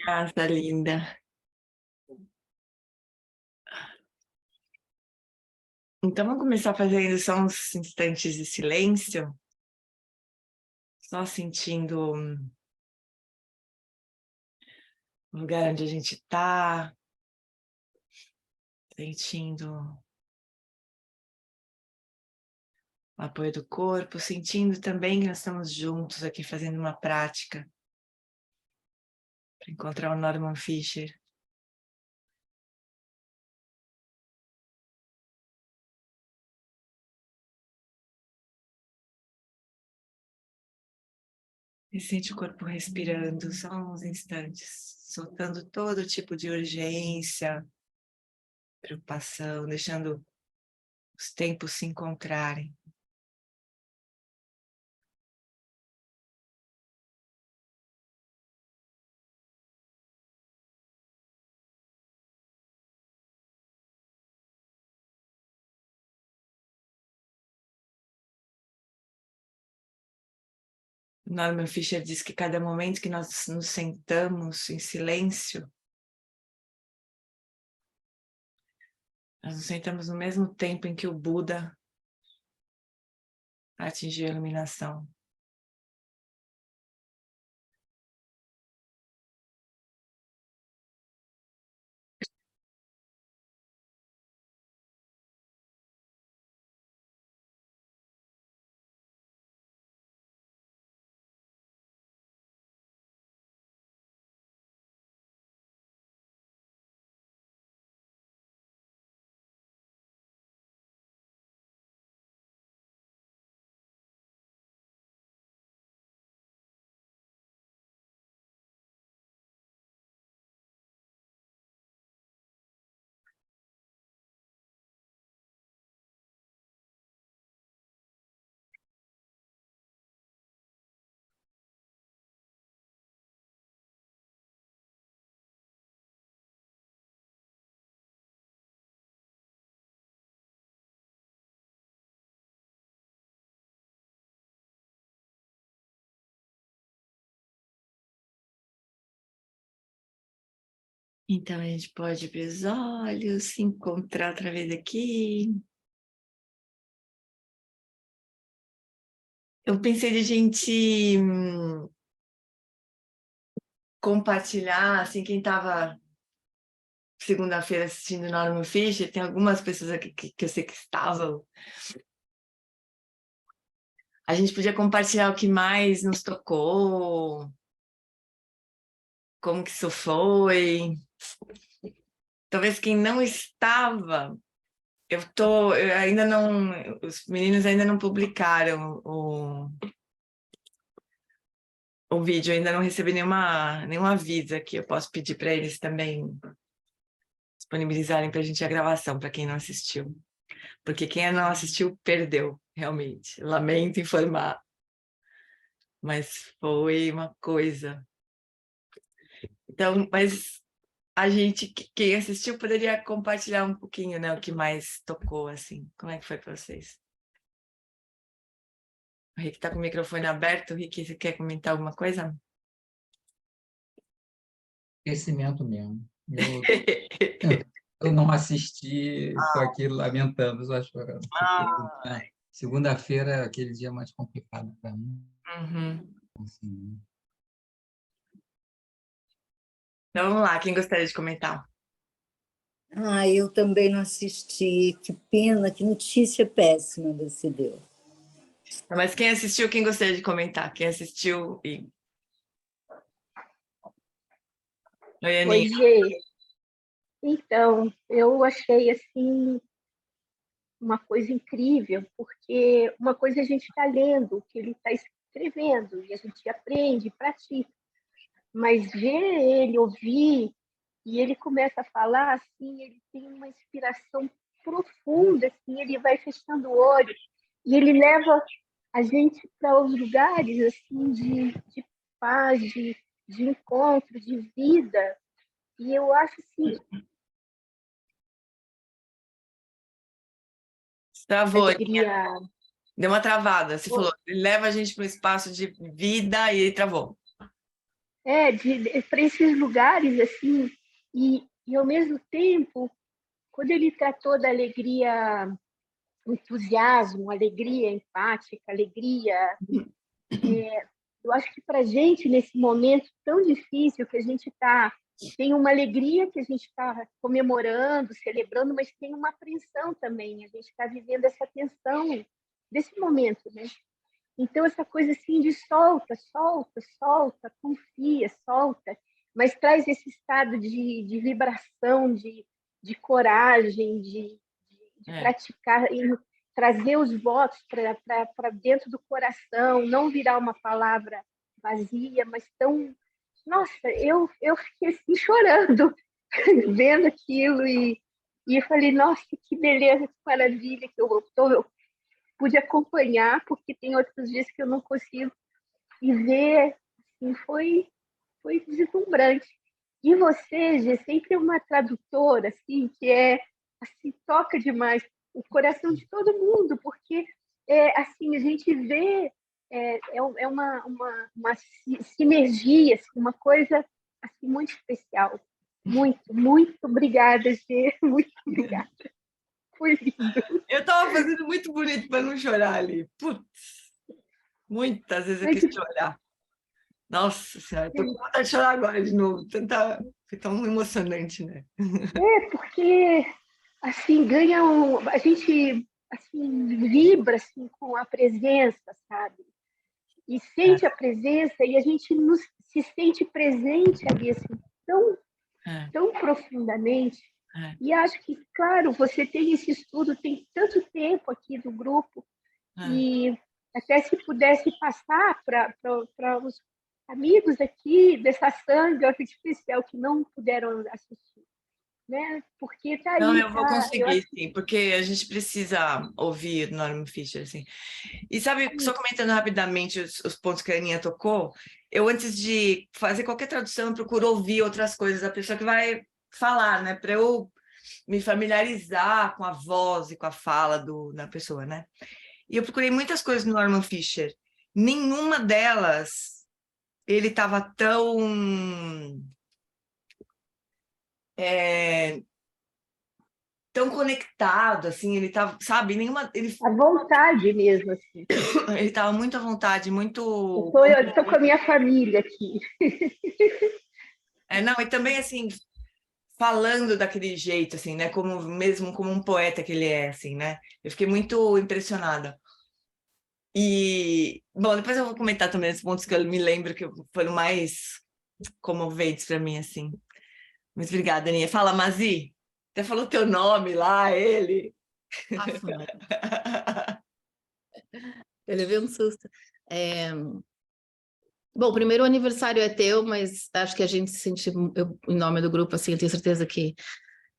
Casa linda. Então, vamos começar fazendo só uns instantes de silêncio, só sentindo o lugar onde a gente está, sentindo o apoio do corpo, sentindo também que nós estamos juntos aqui fazendo uma prática para encontrar o Norman Fischer. E sente o corpo respirando só uns instantes, soltando todo tipo de urgência, preocupação, deixando os tempos se encontrarem. Norman Fischer diz que cada momento que nós nos sentamos em silêncio, nós nos sentamos no mesmo tempo em que o Buda atingiu a iluminação. Então a gente pode abrir os olhos, se encontrar outra vez aqui. Eu pensei de a gente compartilhar, assim, quem estava segunda-feira assistindo Norman Fischer, tem algumas pessoas aqui que eu sei que estavam. A gente podia compartilhar o que mais nos tocou, como que isso foi. Talvez quem não estava, eu ainda não, os meninos ainda não publicaram o vídeo, eu ainda não recebi nenhum aviso aqui, eu posso pedir para eles também disponibilizarem para a gente a gravação, para quem não assistiu. Porque quem não assistiu, perdeu, realmente. Lamento informar. Mas foi uma coisa. Então, mas a gente, quem assistiu, poderia compartilhar um pouquinho, né? O que mais tocou, assim. Como é que foi para vocês? O Rick está com o microfone aberto. Rick, você quer comentar alguma coisa? Esquecimento mesmo. Eu não assisti, estou aqui lamentando, só chorando. Segunda-feira é aquele dia mais complicado para mim. Uhum. Assim, Então vamos lá, quem gostaria de comentar? Eu também não assisti. Que pena, que notícia péssima você deu. Mas quem assistiu, quem gostaria de comentar? Quem assistiu e... Oi, Aninha. Oi, Gê. Então, eu achei assim uma coisa incrível, porque uma coisa a gente está lendo o que ele está escrevendo e a gente aprende, pratica, mas ver ele, ouvir, e ele começa a falar assim, ele tem uma inspiração profunda, assim, ele vai fechando o olho e ele leva a gente para os lugares assim de paz, de encontro, de vida. E eu acho assim, Travou, alegria. deu uma travada. Você falou, ele leva a gente para um espaço de vida e ele travou. para esses lugares, assim, e ao mesmo tempo, quando ele tratou da alegria, entusiasmo, alegria empática, alegria, eu acho que para a gente, nesse momento tão difícil que a gente está, tem uma alegria que a gente está comemorando, celebrando, mas tem uma apreensão também, a gente está vivendo essa tensão desse momento, né? Então, essa coisa assim de solta, solta, solta, confia, solta, mas traz esse estado de vibração, de coragem, de praticar, e trazer os votos para dentro do coração, não virar uma palavra vazia, mas tão... Nossa, eu fiquei assim chorando, vendo aquilo, e eu falei, nossa, que beleza, que maravilha, que eu pude acompanhar, porque tem outros dias que eu não consigo, e ver, assim, foi deslumbrante. E você, Gê, sempre é uma tradutora, assim, que assim, toca demais o coração de todo mundo, porque assim, a gente vê uma sinergia, assim, uma coisa assim, muito especial. Muito, muito obrigada, Gê, muito obrigada. Foi lindo. Eu estava fazendo muito bonito para não chorar ali. Putz, muitas vezes eu quis chorar. Nossa Senhora, estou com vontade de chorar agora de novo. Foi tão emocionante, né? Porque assim, a gente assim, vibra assim, com a presença, sabe? E sente a presença e a gente se sente presente ali assim, tão profundamente. E acho que, claro, você tem esse estudo, tem tanto tempo aqui do grupo, e até se pudesse passar para os amigos aqui dessa sanga especial que não puderam assistir, né? Porque está aí. Não, eu vou conseguir, sim, porque a gente precisa ouvir o Norman Fischer, assim. E sabe, só comentando rapidamente os pontos que a Aninha tocou, eu antes de fazer qualquer tradução, eu procuro ouvir outras coisas da pessoa que vai falar, né? Para eu me familiarizar com a voz e com a fala da pessoa, né? E eu procurei muitas coisas no Norman Fischer. Nenhuma delas ele estava tão conectado, assim, ele estava, sabe, À vontade mesmo, assim. Ele estava muito à vontade, muito... Eu estou com a minha família aqui. Não, e também, assim, falando daquele jeito, assim, né, mesmo como um poeta que ele é, assim, né, eu fiquei muito impressionada. E, bom, depois eu vou comentar também os pontos que eu me lembro que foram mais comoventes para mim, assim. Mas obrigada, Aninha. Fala, Mazi. Até falou teu nome lá, ele. Eu levei um susto. Bom, primeiro o aniversário é teu, mas acho que a gente se sente, em nome do grupo, assim, eu tenho certeza que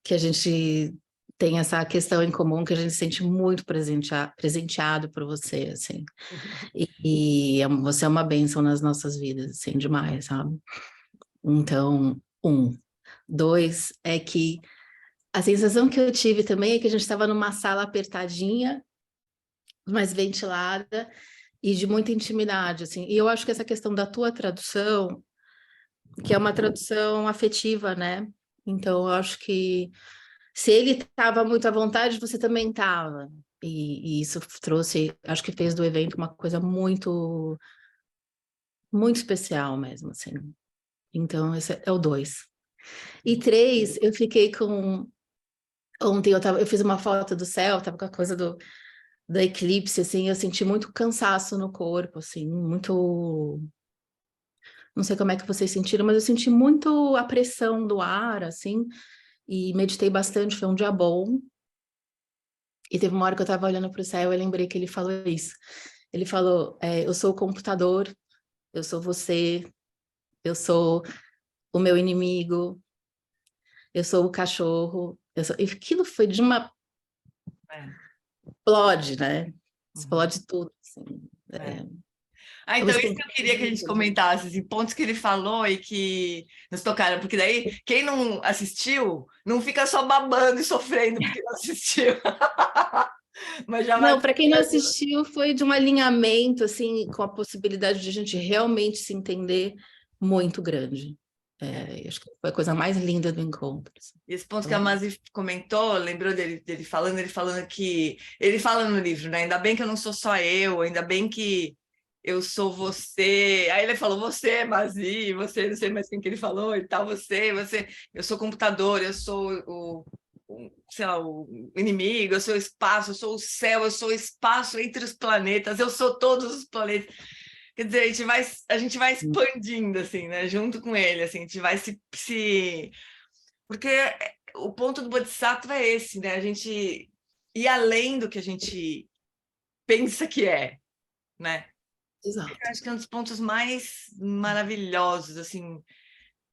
a gente tem essa questão em comum, que a gente se sente muito presenteado por você, assim. E você é uma bênção nas nossas vidas, assim, demais, sabe? Então, 1. 2, é que a sensação que eu tive também é que a gente estava numa sala apertadinha, mais ventilada, e de muita intimidade, assim. E eu acho que essa questão da tua tradução, que é uma tradução afetiva, né? Então, eu acho que se ele estava muito à vontade, você também estava. E isso trouxe, acho que fez do evento uma coisa muito, muito especial mesmo, assim. Então, esse é o 2. E 3, eu fiquei com... Ontem eu fiz uma foto do céu, estava com a coisa do eclipse, assim, eu senti muito cansaço no corpo, assim, muito... Não sei como é que vocês sentiram, mas eu senti muito a pressão do ar, assim, e meditei bastante, foi um dia bom. E teve uma hora que eu estava olhando para o céu, eu lembrei que ele falou isso. Ele falou, eu sou o computador, eu sou você, eu sou o meu inimigo, eu sou o cachorro. E aquilo foi de uma... Explode, né? Explode tudo, assim. Então isso que eu queria que a gente comentasse, assim, pontos que ele falou e que nos tocaram, porque daí quem não assistiu não fica só babando e sofrendo porque não assistiu. Mas já não, para quem não assistiu, foi de um alinhamento, assim, com a possibilidade de a gente realmente se entender muito grande. Acho que foi a coisa mais linda do encontro. Assim. E esse ponto que a Mazi comentou, lembrou dele falando que... Ele fala no livro, né? Ainda bem que eu não sou só eu, ainda bem que eu sou você. Aí ele falou, você, Mazi, você, não sei mais quem que ele falou e tal, você. Eu sou computador, eu sou sei lá, o inimigo, eu sou o espaço, eu sou o céu, eu sou o espaço entre os planetas, eu sou todos os planetas. Quer dizer, a gente vai expandindo, assim, né? Junto com ele, assim, a gente vai se... Porque o ponto do Bodhisattva é esse, né? A gente ir além do que a gente pensa que é, né? Exato. Eu acho que é um dos pontos mais maravilhosos, assim,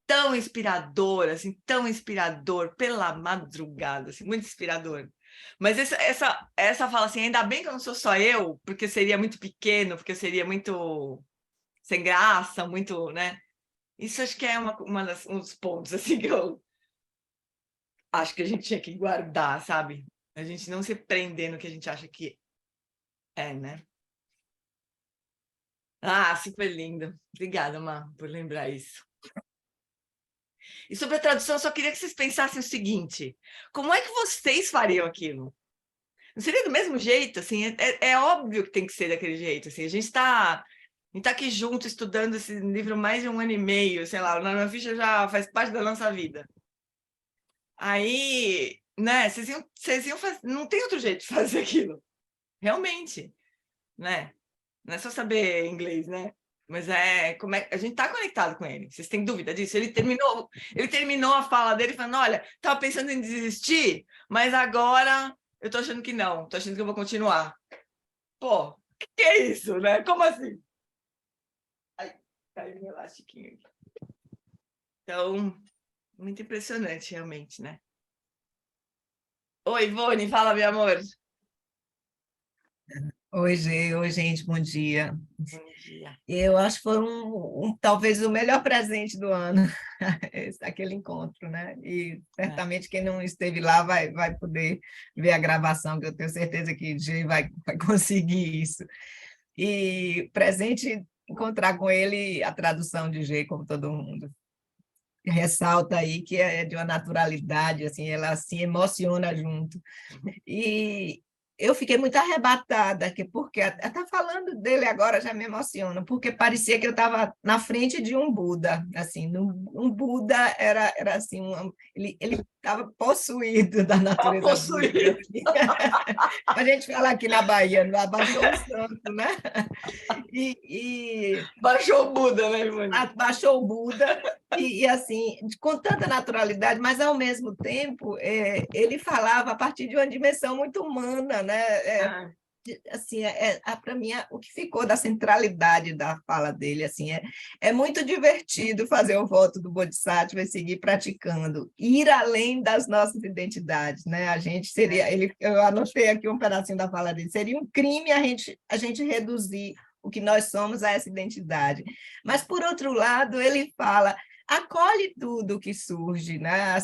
tão inspirador pela madrugada, assim, muito inspirador. Mas essa fala assim, ainda bem que eu não sou só eu, porque seria muito pequeno, porque seria muito sem graça, muito, né? Isso acho que é um dos pontos, assim, que eu acho que a gente tinha que guardar, sabe? A gente não se prender no que a gente acha que é, né? Ah, super lindo. Obrigada, Má, por lembrar isso. E sobre a tradução, eu só queria que vocês pensassem o seguinte: como é que vocês fariam aquilo? Não seria do mesmo jeito? Assim, é óbvio que tem que ser daquele jeito. Assim, a gente está aqui junto estudando esse livro há mais de 1 ano e meio, sei lá, o Naranja Ficha já faz parte da nossa vida. Aí, né, vocês iam fazer, não tem outro jeito de fazer aquilo. Realmente, né? Não é só saber inglês, né? Mas a gente tá conectado com ele. Vocês têm dúvida disso? Ele terminou a fala dele falando: olha, tava pensando em desistir, mas agora eu tô achando que não, tô achando que eu vou continuar. Pô, que é isso, né? Como assim? Ai, caiu meu elastiquinho aqui. Então, muito impressionante, realmente, né? Oi, Ivone, fala, meu amor. Oi, gente, bom dia. Bom dia. Eu acho que foi talvez o melhor presente do ano, aquele encontro, né? E certamente quem não esteve lá vai poder ver a gravação, que eu tenho certeza que o G vai conseguir isso. E presente encontrar com ele a tradução de G, como todo mundo ressalta aí, que é de uma naturalidade, assim, ela se emociona junto. E eu fiquei muito arrebatada, porque até falando dele agora já me emociona, porque parecia que eu estava na frente de um Buda, assim, um Buda era assim, ele estava possuído da natureza Possuído. Buda. A gente fala aqui na Bahia, abaixou o santo, né? Baixou o Buda, né, Ivone? Baixou o Buda, e assim, com tanta naturalidade, mas ao mesmo tempo ele falava a partir de uma dimensão muito humana, né? Assim, para mim, o que ficou da centralidade da fala dele, assim, é muito divertido fazer o voto do Bodhisattva e seguir praticando, ir além das nossas identidades, né? A gente seria, eu anotei aqui um pedacinho da fala dele, seria um crime a gente reduzir o que nós somos a essa identidade. Mas, por outro lado, ele fala: acolhe tudo que surge, né?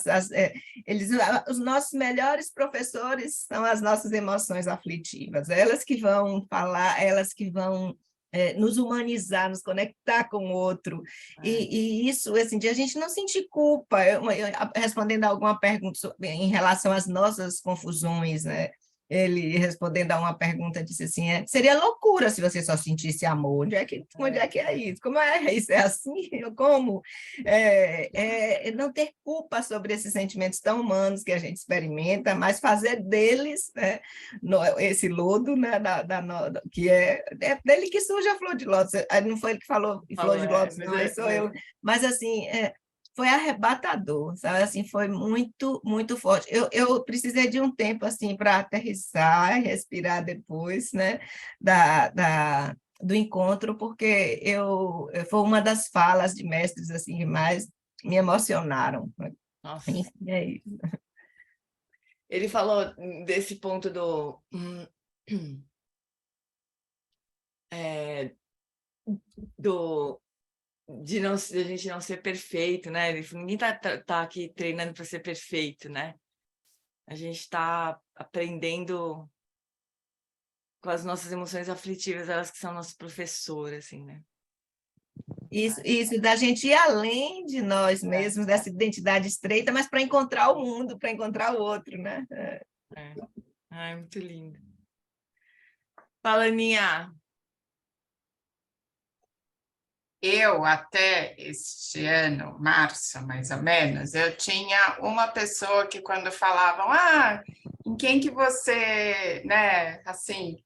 Os nossos melhores professores são as nossas emoções aflitivas, elas que vão falar, elas que vão nos humanizar, nos conectar com o outro, e isso, assim, de a gente não sentir culpa. Respondendo a alguma pergunta em relação às nossas confusões, né? Ele, respondendo a uma pergunta, disse assim: seria loucura se você só sentisse amor. Onde é que é isso? Como é isso? É assim? Como? Não ter culpa sobre esses sentimentos tão humanos que a gente experimenta, mas fazer deles, né, esse lodo, né, que é dele que surge a flor de lótus. Não foi ele que falou flor de lótus, não, sou eu. Mas, assim, foi arrebatador, sabe? Assim, foi muito, muito forte. Eu precisei de um tempo assim para aterrissar e respirar depois, né, do encontro, porque foi uma das falas de mestres assim que mais me emocionaram. Nossa. Enfim, é isso. Ele falou desse ponto de a gente não ser perfeito, né? Ninguém tá aqui treinando para ser perfeito, né? A gente está aprendendo com as nossas emoções aflitivas, elas que são nossas professoras, assim, né? Isso, da gente ir além de nós mesmos, dessa identidade estreita, mas para encontrar o mundo, para encontrar o outro, né? Ai, muito lindo. Fala, Aninha. Eu, até este ano, março, mais ou menos, eu tinha uma pessoa que quando falavam, em quem que você, né, assim,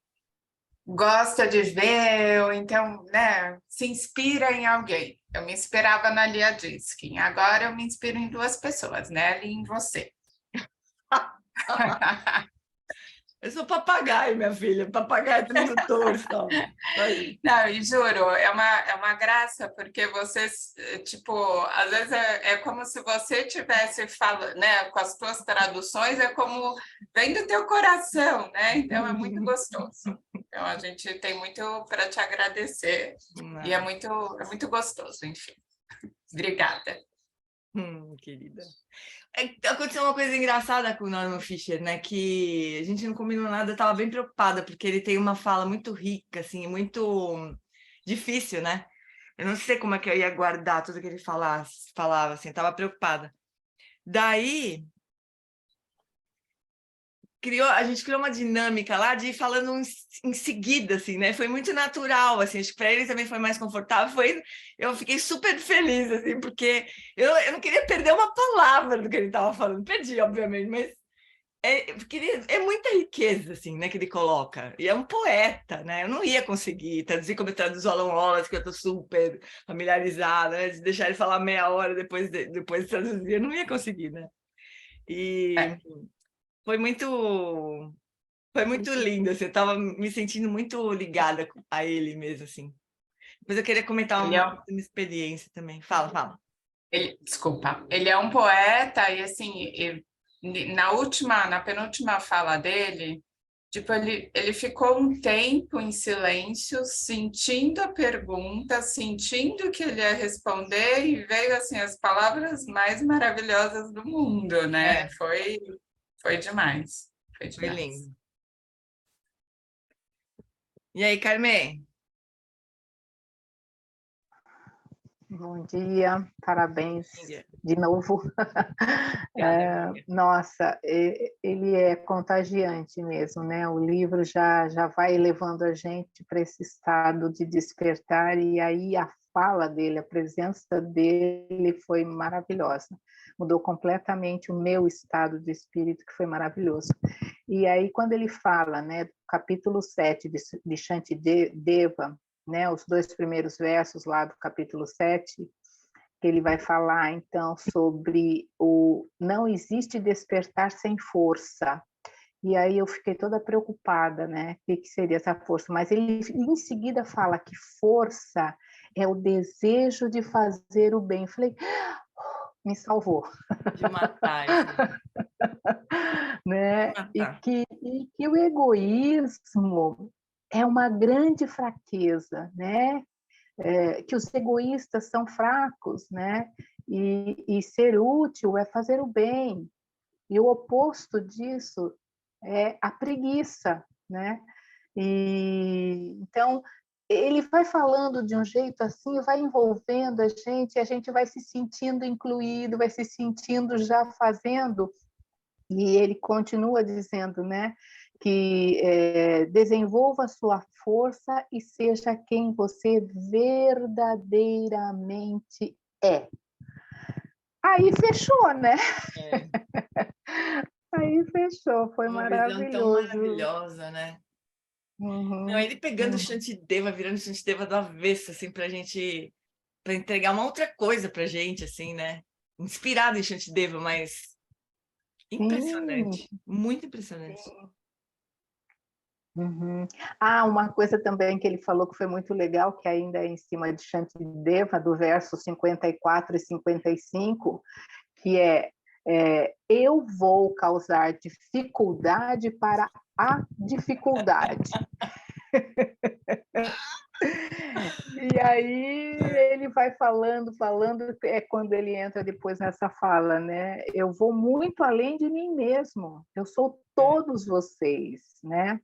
gosta de ver, ou então, né, se inspira em alguém. Eu me inspirava na Lia Diskin. Agora eu me inspiro em duas pessoas, né, e em você. Eu sou papagaio, minha filha. Papagaio tradutor, só. Não, e juro, é uma graça, porque você, tipo, às vezes é como se você tivesse falando, né, com as tuas traduções, é como vem do teu coração, né? Então é muito gostoso. Então a gente tem muito para te agradecer e é muito gostoso, enfim. Obrigada. Querida. Aconteceu uma coisa engraçada com o Norman Fischer, né? Que a gente não combinou nada, eu estava bem preocupada, porque ele tem uma fala muito rica, assim, muito difícil, né? Eu não sei como é que eu ia guardar tudo que ele falava, assim, estava preocupada. Daí, a gente criou uma dinâmica lá de ir falando em seguida, assim, né? Foi muito natural, assim, acho que para ele também foi mais confortável. Eu fiquei super feliz, assim, porque eu não queria perder uma palavra do que ele estava falando. Perdi, obviamente, mas é muita riqueza, assim, né, que ele coloca. E é um poeta, né? Eu não ia conseguir traduzir como eu traduzo Alan Wallace, que eu estou super familiarizada, né? De deixar ele falar meia hora depois de traduzir, eu não ia conseguir, né? E foi muito lindo, assim, eu estava me sentindo muito ligada a ele mesmo, assim. Depois eu queria comentar uma experiência também. Fala. Desculpa, ele é um poeta e assim, na penúltima fala dele, tipo, ele ficou um tempo em silêncio, sentindo a pergunta, sentindo que ele ia responder e veio assim as palavras mais maravilhosas do mundo, né? Foi demais. Foi lindo. E aí, Carmen? Bom dia, parabéns de novo. Nossa, ele é contagiante mesmo, né? O livro já vai levando a gente para esse estado de despertar, e aí a fala dele, a presença dele foi maravilhosa. Mudou completamente o meu estado de espírito, que foi maravilhoso. E aí, quando ele fala, né, do capítulo 7 de Shantideva, né, os 2 primeiros versos lá do capítulo 7, que ele vai falar, então, sobre o não existe despertar sem força. E aí eu fiquei toda preocupada, né? O que seria essa força? Mas ele, em seguida, fala que força é o desejo de fazer o bem. Eu falei, me salvou. De matar. Né? E que o egoísmo é uma grande fraqueza, né? Que os egoístas são fracos, né? E ser útil é fazer o bem. E o oposto disso é a preguiça, né? E então ele vai falando de um jeito assim, vai envolvendo a gente vai se sentindo incluído, vai se sentindo já fazendo. E ele continua dizendo, né, que desenvolva a sua força e seja quem você verdadeiramente é. Aí fechou, né? Aí fechou, foi maravilhoso. Uma visão tão maravilhosa, né? Uhum, Não, ele pegando o Shantideva, virando o Shantideva do avesso, assim, para entregar uma outra coisa pra gente, assim, né? Inspirado em Shantideva, mas impressionante, muito impressionante. Uhum. Uma coisa também que ele falou que foi muito legal, que ainda é em cima de Shantideva, do verso 54 e 55, que eu vou causar dificuldade para a dificuldade. E aí ele vai falando, é quando ele entra depois nessa fala, né? Eu vou muito além de mim mesmo, eu sou todos vocês, né?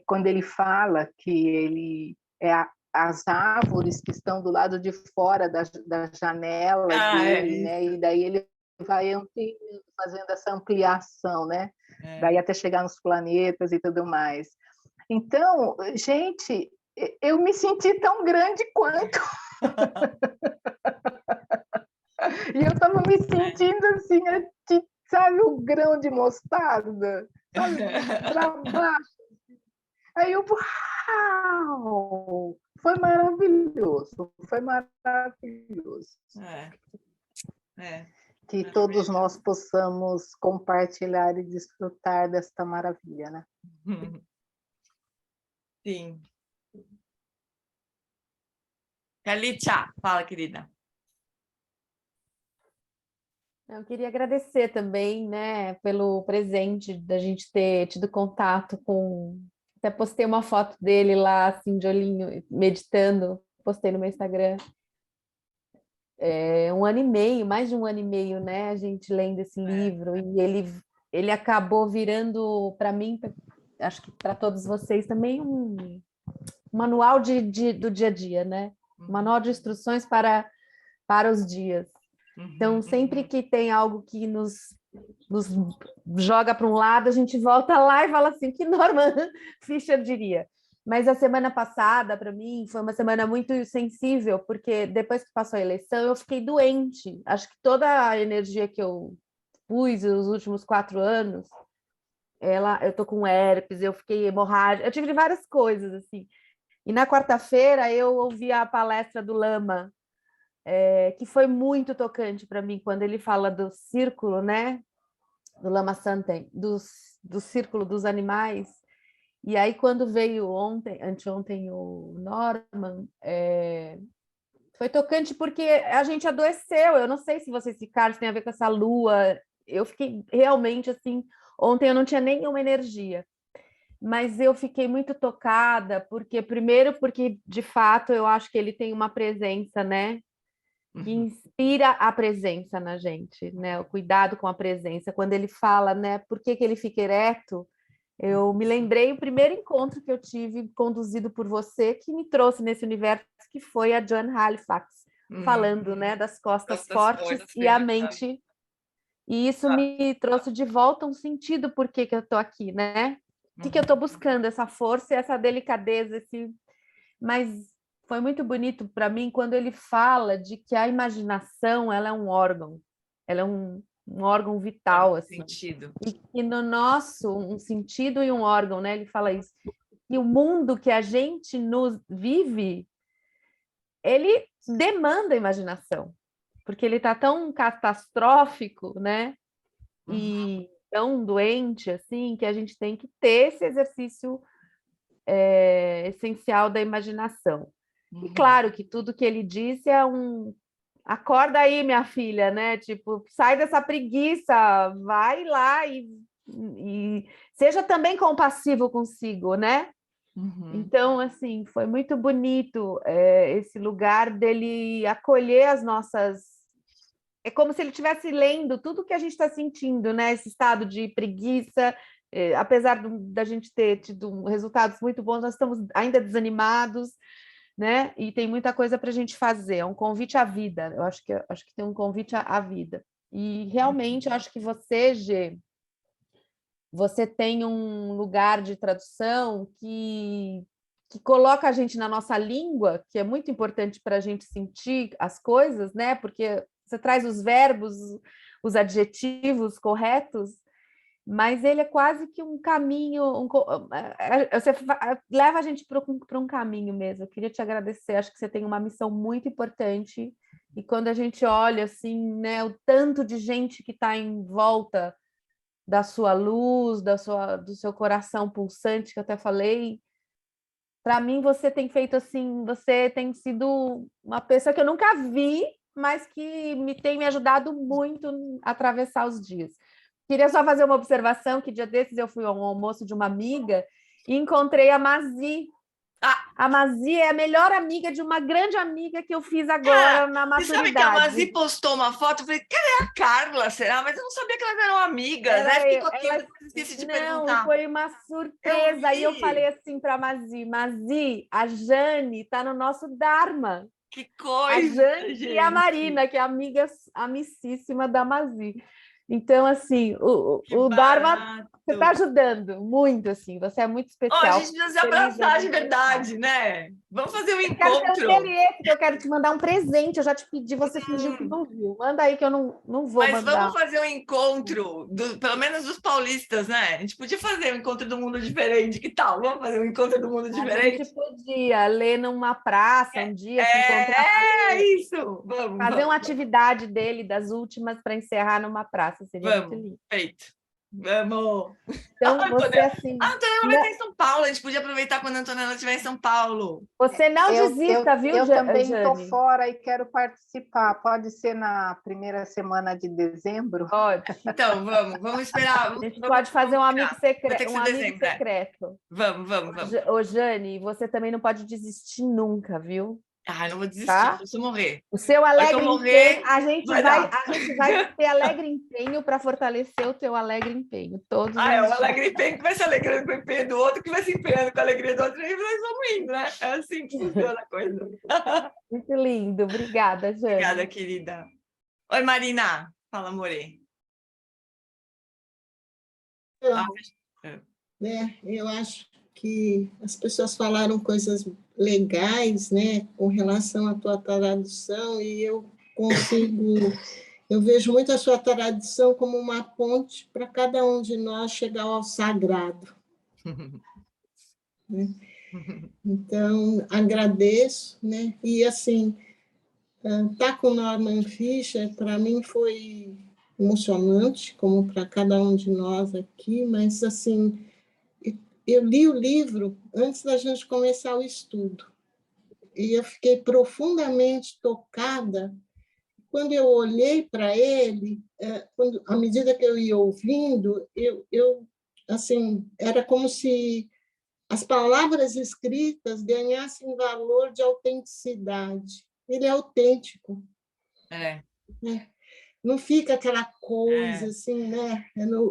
Quando ele fala que ele é as árvores que estão do lado de fora da janela dele, né? E daí ele vai fazendo essa ampliação, né? Daí até chegar nos planetas e tudo mais. Então, gente, eu me senti tão grande quanto. E eu estava me sentindo assim, sabe, o grão de mostarda, sabe, para baixo. Aí eu, uau! Foi maravilhoso, foi maravilhoso. Que todos nós possamos compartilhar e desfrutar desta maravilha, né? Sim. Kalicha, fala, querida. Eu queria agradecer também, né, pelo presente da gente ter tido contato com... Até postei uma foto dele lá, assim, de olhinho, meditando, postei no meu Instagram. Um ano e meio, mais de um ano e meio, né, a gente lendo esse livro, e ele acabou virando, para mim, acho que para todos vocês também, um manual do dia a dia, né? Um manual de instruções para os dias. Então, sempre que tem algo que nos joga para um lado, a gente volta lá e fala assim, que Norman Fischer diria. Mas a semana passada, para mim, foi uma semana muito sensível, porque depois que passou a eleição, eu fiquei doente. Acho que toda a energia que eu pus nos últimos 4 anos, eu tô com herpes, eu fiquei hemorrágica, eu tive várias coisas, assim. E na quarta-feira, eu ouvi a palestra do Lama, que foi muito tocante para mim, quando ele fala do círculo, né? Do Lama Santen, do círculo dos animais. E aí, quando veio anteontem, o Norman, foi tocante porque a gente adoeceu. Eu não sei se vocês ficaram, se tem a ver com essa lua. Eu fiquei realmente assim. Ontem eu não tinha nenhuma energia, mas eu fiquei muito tocada, primeiro, porque de fato eu acho que ele tem uma presença, né? Que inspira a presença na gente, né? O cuidado com a presença. Quando ele fala, né? Por que ele fica ereto? Eu me lembrei o primeiro encontro que eu tive, conduzido por você, que me trouxe nesse universo, que foi a Joan Halifax, falando, né, das costas fortes e a mente. E isso me trouxe de volta um sentido por que eu estou aqui, né? O que eu estou buscando? Essa força e essa delicadeza. Mas foi muito bonito para mim quando ele fala de que a imaginação, ela é um órgão, ela é um órgão vital, assim. Sentido. E que no nosso, um sentido e um órgão, né? Ele fala isso. E o mundo que a gente vive, ele demanda imaginação, porque ele está tão catastrófico, né? E tão doente, assim, que a gente tem que ter esse exercício essencial da imaginação. E claro que tudo que ele disse é acorda aí, minha filha, né? Tipo, sai dessa preguiça, vai lá e seja também compassivo consigo, né? Então, assim, foi muito bonito esse lugar dele acolher as nossas... É como se ele estivesse lendo tudo que a gente está sentindo, né? Esse estado de preguiça, apesar da gente ter tido resultados muito bons, nós estamos ainda desanimados, né? E tem muita coisa para a gente fazer, é um convite à vida. Eu acho que tem um convite à vida. E realmente eu acho que você, Gê, você tem um lugar de tradução que coloca a gente na nossa língua, que é muito importante para a gente sentir as coisas, né? Porque você traz os verbos, os adjetivos corretos, mas ele é quase que um caminho, você leva a gente para um caminho mesmo. Eu queria te agradecer, acho que você tem uma missão muito importante, e quando a gente olha assim, né, o tanto de gente que está em volta da sua luz, do seu coração pulsante, que eu até falei, para mim você tem feito assim, você tem sido uma pessoa que eu nunca vi, mas que tem me ajudado muito a atravessar os dias. Queria só fazer uma observação, que dia desses eu fui a um almoço de uma amiga e encontrei a Mazi. A Mazi é a melhor amiga de uma grande amiga que eu fiz agora na E sabe que a maturidade. Mazi postou uma foto? Eu falei, cadê a Carla, será? Mas eu não sabia que elas eram amigas. Aí ficou aqui, eu esqueci de Não, perguntar. foi uma surpresa. Aí eu vi. falei assim para a Mazi, Mazi, a Jane está no nosso Dharma. Que A coisa, Jane gente. e a Marina, que é amiga amicíssima da Mazi. Então, assim, o Dharma, barato. você está ajudando muito, assim, você é muito Ó, especial. a gente precisa se Feliz abraçar de aniversário. verdade, né? Vamos fazer um Eu quero ter um encontro. bilhete, que eu quero te mandar um presente. Eu já te pedi, você fingiu que não viu. Manda aí que eu não vou Mas mandar. vamos fazer um encontro, pelo menos dos paulistas, né? A gente podia fazer um encontro do mundo diferente, que tal? Vamos fazer um encontro do mundo A diferente? gente podia ler numa praça um dia, se encontrar, É isso! Vamos, fazer uma vamos, atividade dele, das últimas, para encerrar numa praça. Seria muito vamos. lindo. Feito. Vamos! Então, A você assim. A Antonella vai estar em São Paulo, a gente podia aproveitar quando a Antonella estiver em São Paulo. Você não desista, viu, Eu também estou Jane? fora e quero participar. Pode ser na primeira semana de dezembro? Pode. Então, vamos esperar. A gente pode fazer um amigo Vai ter secreto. que Um ser amigo dezembro, é. secreto. Vamos. Ô, Jane, você também não pode desistir nunca, viu? Ah, eu não vou desistir, Tá? se eu morrer. O seu alegre morrer, empenho, a gente vai ter alegre empenho para fortalecer o teu alegre empenho. Todos É os o dias. alegre empenho que vai se alegrando com o empenho do outro, que vai se empenhando com a alegria do outro, e nós vamos indo, né? É assim que funciona a coisa. Muito lindo. Obrigada, Jane. Obrigada, querida. Oi, Marina. Fala, More. Eu acho que as pessoas falaram coisas legais, né, com relação à tua tradução, e eu vejo muito a sua tradução como uma ponte para cada um de nós chegar ao sagrado. Né? Então, agradeço, né? E assim, estar com Norman Fischer, para mim, foi emocionante, como para cada um de nós aqui, mas assim, eu li o livro antes da gente começar o estudo, e eu fiquei profundamente tocada quando eu olhei para ele, à medida que eu ia ouvindo, eu assim, era como se as palavras escritas ganhassem valor de autenticidade. Ele é autêntico. É. Né? Não fica aquela coisa assim, né?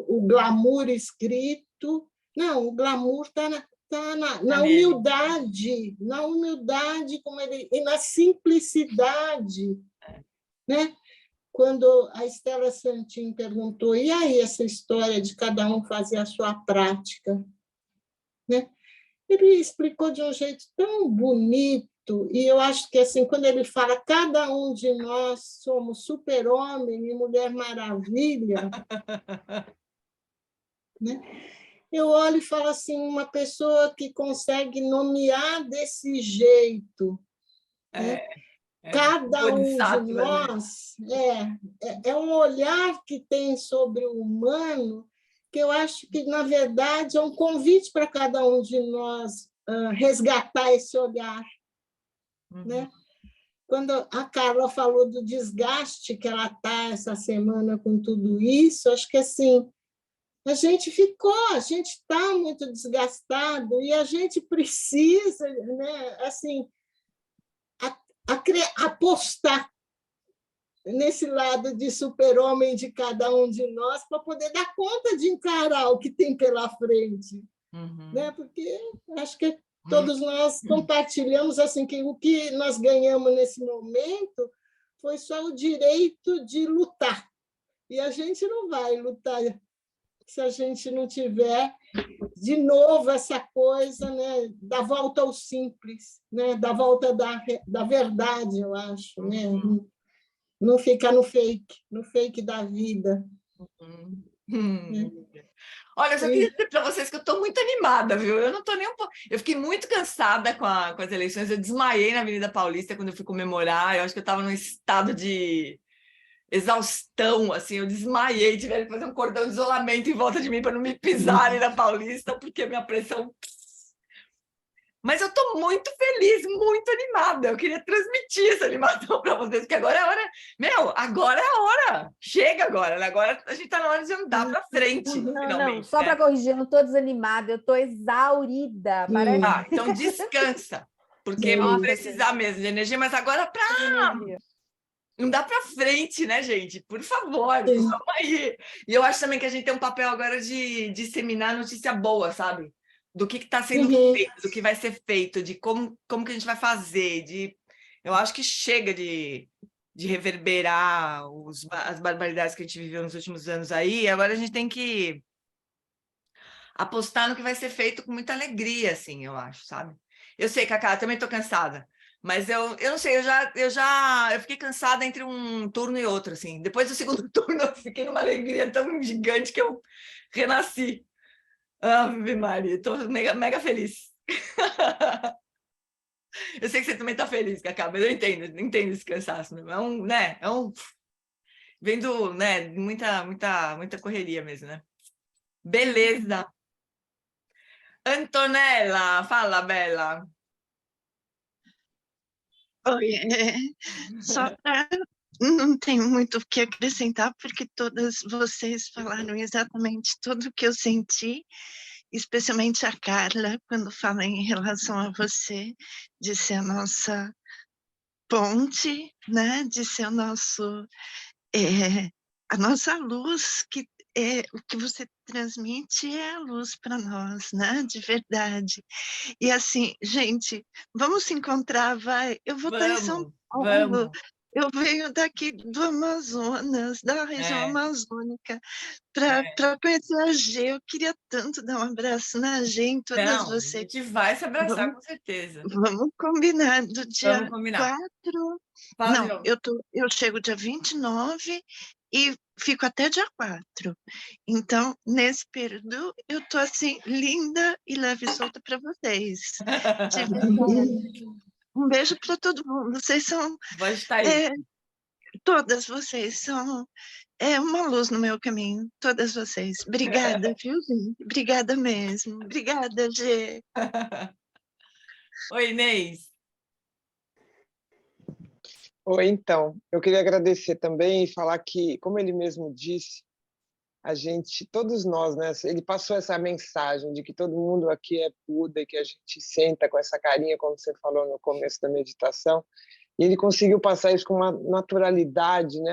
O glamour escrito. Não, o glamour está na humildade, como ele, e na simplicidade. Né? Quando a Estela Santin perguntou, e aí essa história de cada um fazer a sua prática? Né? Ele explicou de um jeito tão bonito, e eu acho que assim, quando ele fala cada um de nós somos super-homem e mulher maravilha, né? Eu olho e falo assim, uma pessoa que consegue nomear desse jeito, né? Cada um de nós é um olhar que tem sobre o humano, que eu acho que, na verdade, é um convite para cada um de nós resgatar esse olhar. Né? Quando a Carla falou do desgaste que ela está essa semana com tudo isso, acho que assim, a gente está muito desgastado e a gente precisa, né, assim, apostar nesse lado de super-homem de cada um de nós para poder dar conta de encarar o que tem pela frente. Né? Porque acho que todos nós compartilhamos assim, que o que nós ganhamos nesse momento foi só o direito de lutar. E a gente não vai lutar se a gente não tiver, de novo, essa coisa, né, da volta ao simples, né, da volta da verdade, eu acho. Né? Não ficar no fake da vida. Né? Olha, eu só queria dizer para vocês que eu estou muito animada, viu? Eu não estou nem um pouco... Eu fiquei muito cansada com as eleições, eu desmaiei na Avenida Paulista quando eu fui comemorar, eu acho que eu estava num estado de exaustão, assim, eu desmaiei, tiveram que fazer um cordão de isolamento em volta de mim para não me pisarem na Paulista, porque a minha pressão... Mas eu estou muito feliz, muito animada. Eu queria transmitir essa animação para vocês, porque agora é a hora... agora é a hora. Chega agora, né? Agora a gente está na hora de andar para frente, finalmente. Não, só para corrigir, eu não estou desanimada, eu estou exaurida. Então descansa. porque vamos precisar mesmo de energia, mas agora não dá para frente, né, gente? Por favor, vamos aí. E eu acho também que a gente tem um papel agora de disseminar notícia boa, sabe? Do que está sendo feito, do que vai ser feito, de como que a gente vai fazer, eu acho que chega de reverberar as barbaridades que a gente viveu nos últimos anos aí, agora a gente tem que apostar no que vai ser feito com muita alegria, assim, eu acho, sabe? Eu sei, Cacá, também estou cansada, mas eu não sei, eu fiquei cansada entre um turno e outro, assim. Depois do segundo turno, eu fiquei numa alegria tão gigante que eu renasci. Ave Maria, estou mega, mega feliz. Eu sei que você também está feliz, Cacá, mas eu entendo esse cansaço. Né? Vendo, né, muita correria mesmo, né? Beleza. Antonella, fala, Bela. Oi, só para... Não tenho muito o que acrescentar, porque todas vocês falaram exatamente tudo o que eu senti, especialmente a Carla, quando fala em relação a você, de ser a nossa ponte, né? De ser a nossa luz, que o que você transmite é a luz para nós, né? De verdade. E assim, gente, vamos se encontrar, vai. Eu vou estar em São Paulo. Vamos. Eu venho daqui do Amazonas, da região amazônica, para conhecer a Gê. Eu queria tanto dar um abraço na Gê, em todas vocês. A gente vai se abraçar, com certeza. Vamos combinar do dia 4. Não, eu chego dia 29 e fico até dia 4. Então, nesse período, eu estou assim, linda e leve e solta para vocês. De verdade. Um beijo para todo mundo. Vocês são... todas vocês são uma luz no meu caminho. Todas vocês. Obrigada, viu, gente? Obrigada mesmo. Obrigada, Gê. Oi, Inês. Oi, então. Eu queria agradecer também e falar que, como ele mesmo disse, a gente, todos nós, né? Ele passou essa mensagem de que todo mundo aqui é Buda e que a gente senta com essa carinha, como você falou no começo da meditação, e ele conseguiu passar isso com uma naturalidade, né?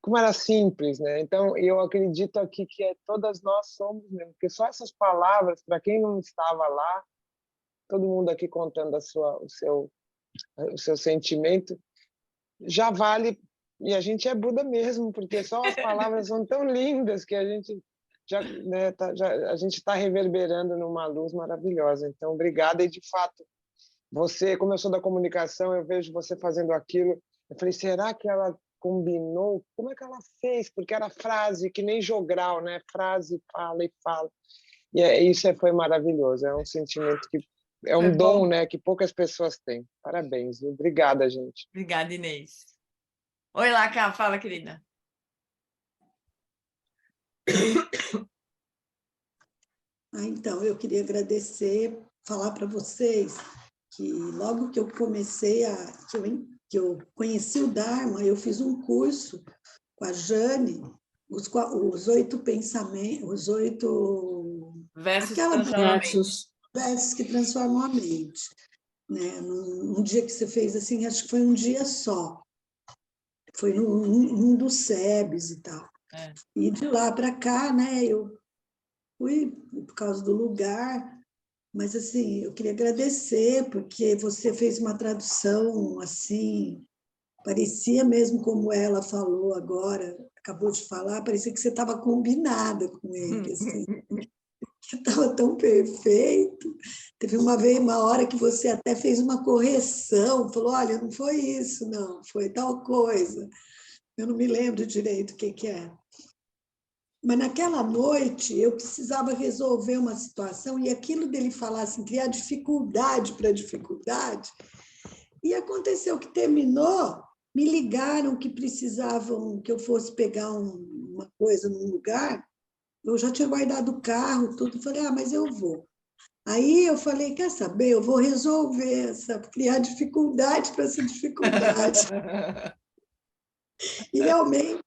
Como era simples, né? Então, eu acredito aqui que todas nós somos mesmo, porque só essas palavras, para quem não estava lá, todo mundo aqui contando o seu sentimento, já vale. E a gente é Buda mesmo, porque só as palavras são tão lindas que a gente a gente está reverberando numa luz maravilhosa. Então, obrigada. E, de fato, você, como eu sou da comunicação, eu vejo você fazendo aquilo. Eu falei, será que ela combinou? Como é que ela fez? Porque era frase, que nem jogral, né? Frase, fala e fala. E isso foi maravilhoso. É um sentimento que é um dom, né? Que poucas pessoas têm. Parabéns. Obrigada, gente. Obrigada, Inês. Oi, Laca, fala, querida. Então, eu queria agradecer, falar para vocês que logo que eu comecei que eu conheci o Dharma, eu fiz um curso com a Jane, os 8 pensamentos, os 8 versos que transformam a mente, né? Um dia que você fez assim, acho que foi um dia só. Foi num dos SEBs e tal. E de lá para cá, né, eu fui por causa do lugar, mas assim, eu queria agradecer, porque você fez uma tradução assim, parecia mesmo como ela falou agora, acabou de falar, parecia que você estava combinada com ele, assim. Estava tão perfeito. Teve uma hora que você até fez uma correção, falou, olha, não foi isso, não, foi tal coisa. Eu não me lembro direito o que é. Mas naquela noite eu precisava resolver uma situação e aquilo dele falar assim, criar dificuldade para dificuldade. E aconteceu que terminou, me ligaram que precisavam que eu fosse pegar uma coisa num lugar. Eu já tinha guardado o carro, tudo. Falei, mas eu vou. Aí eu falei, quer saber? Eu vou resolver criar dificuldade para essa dificuldade. E realmente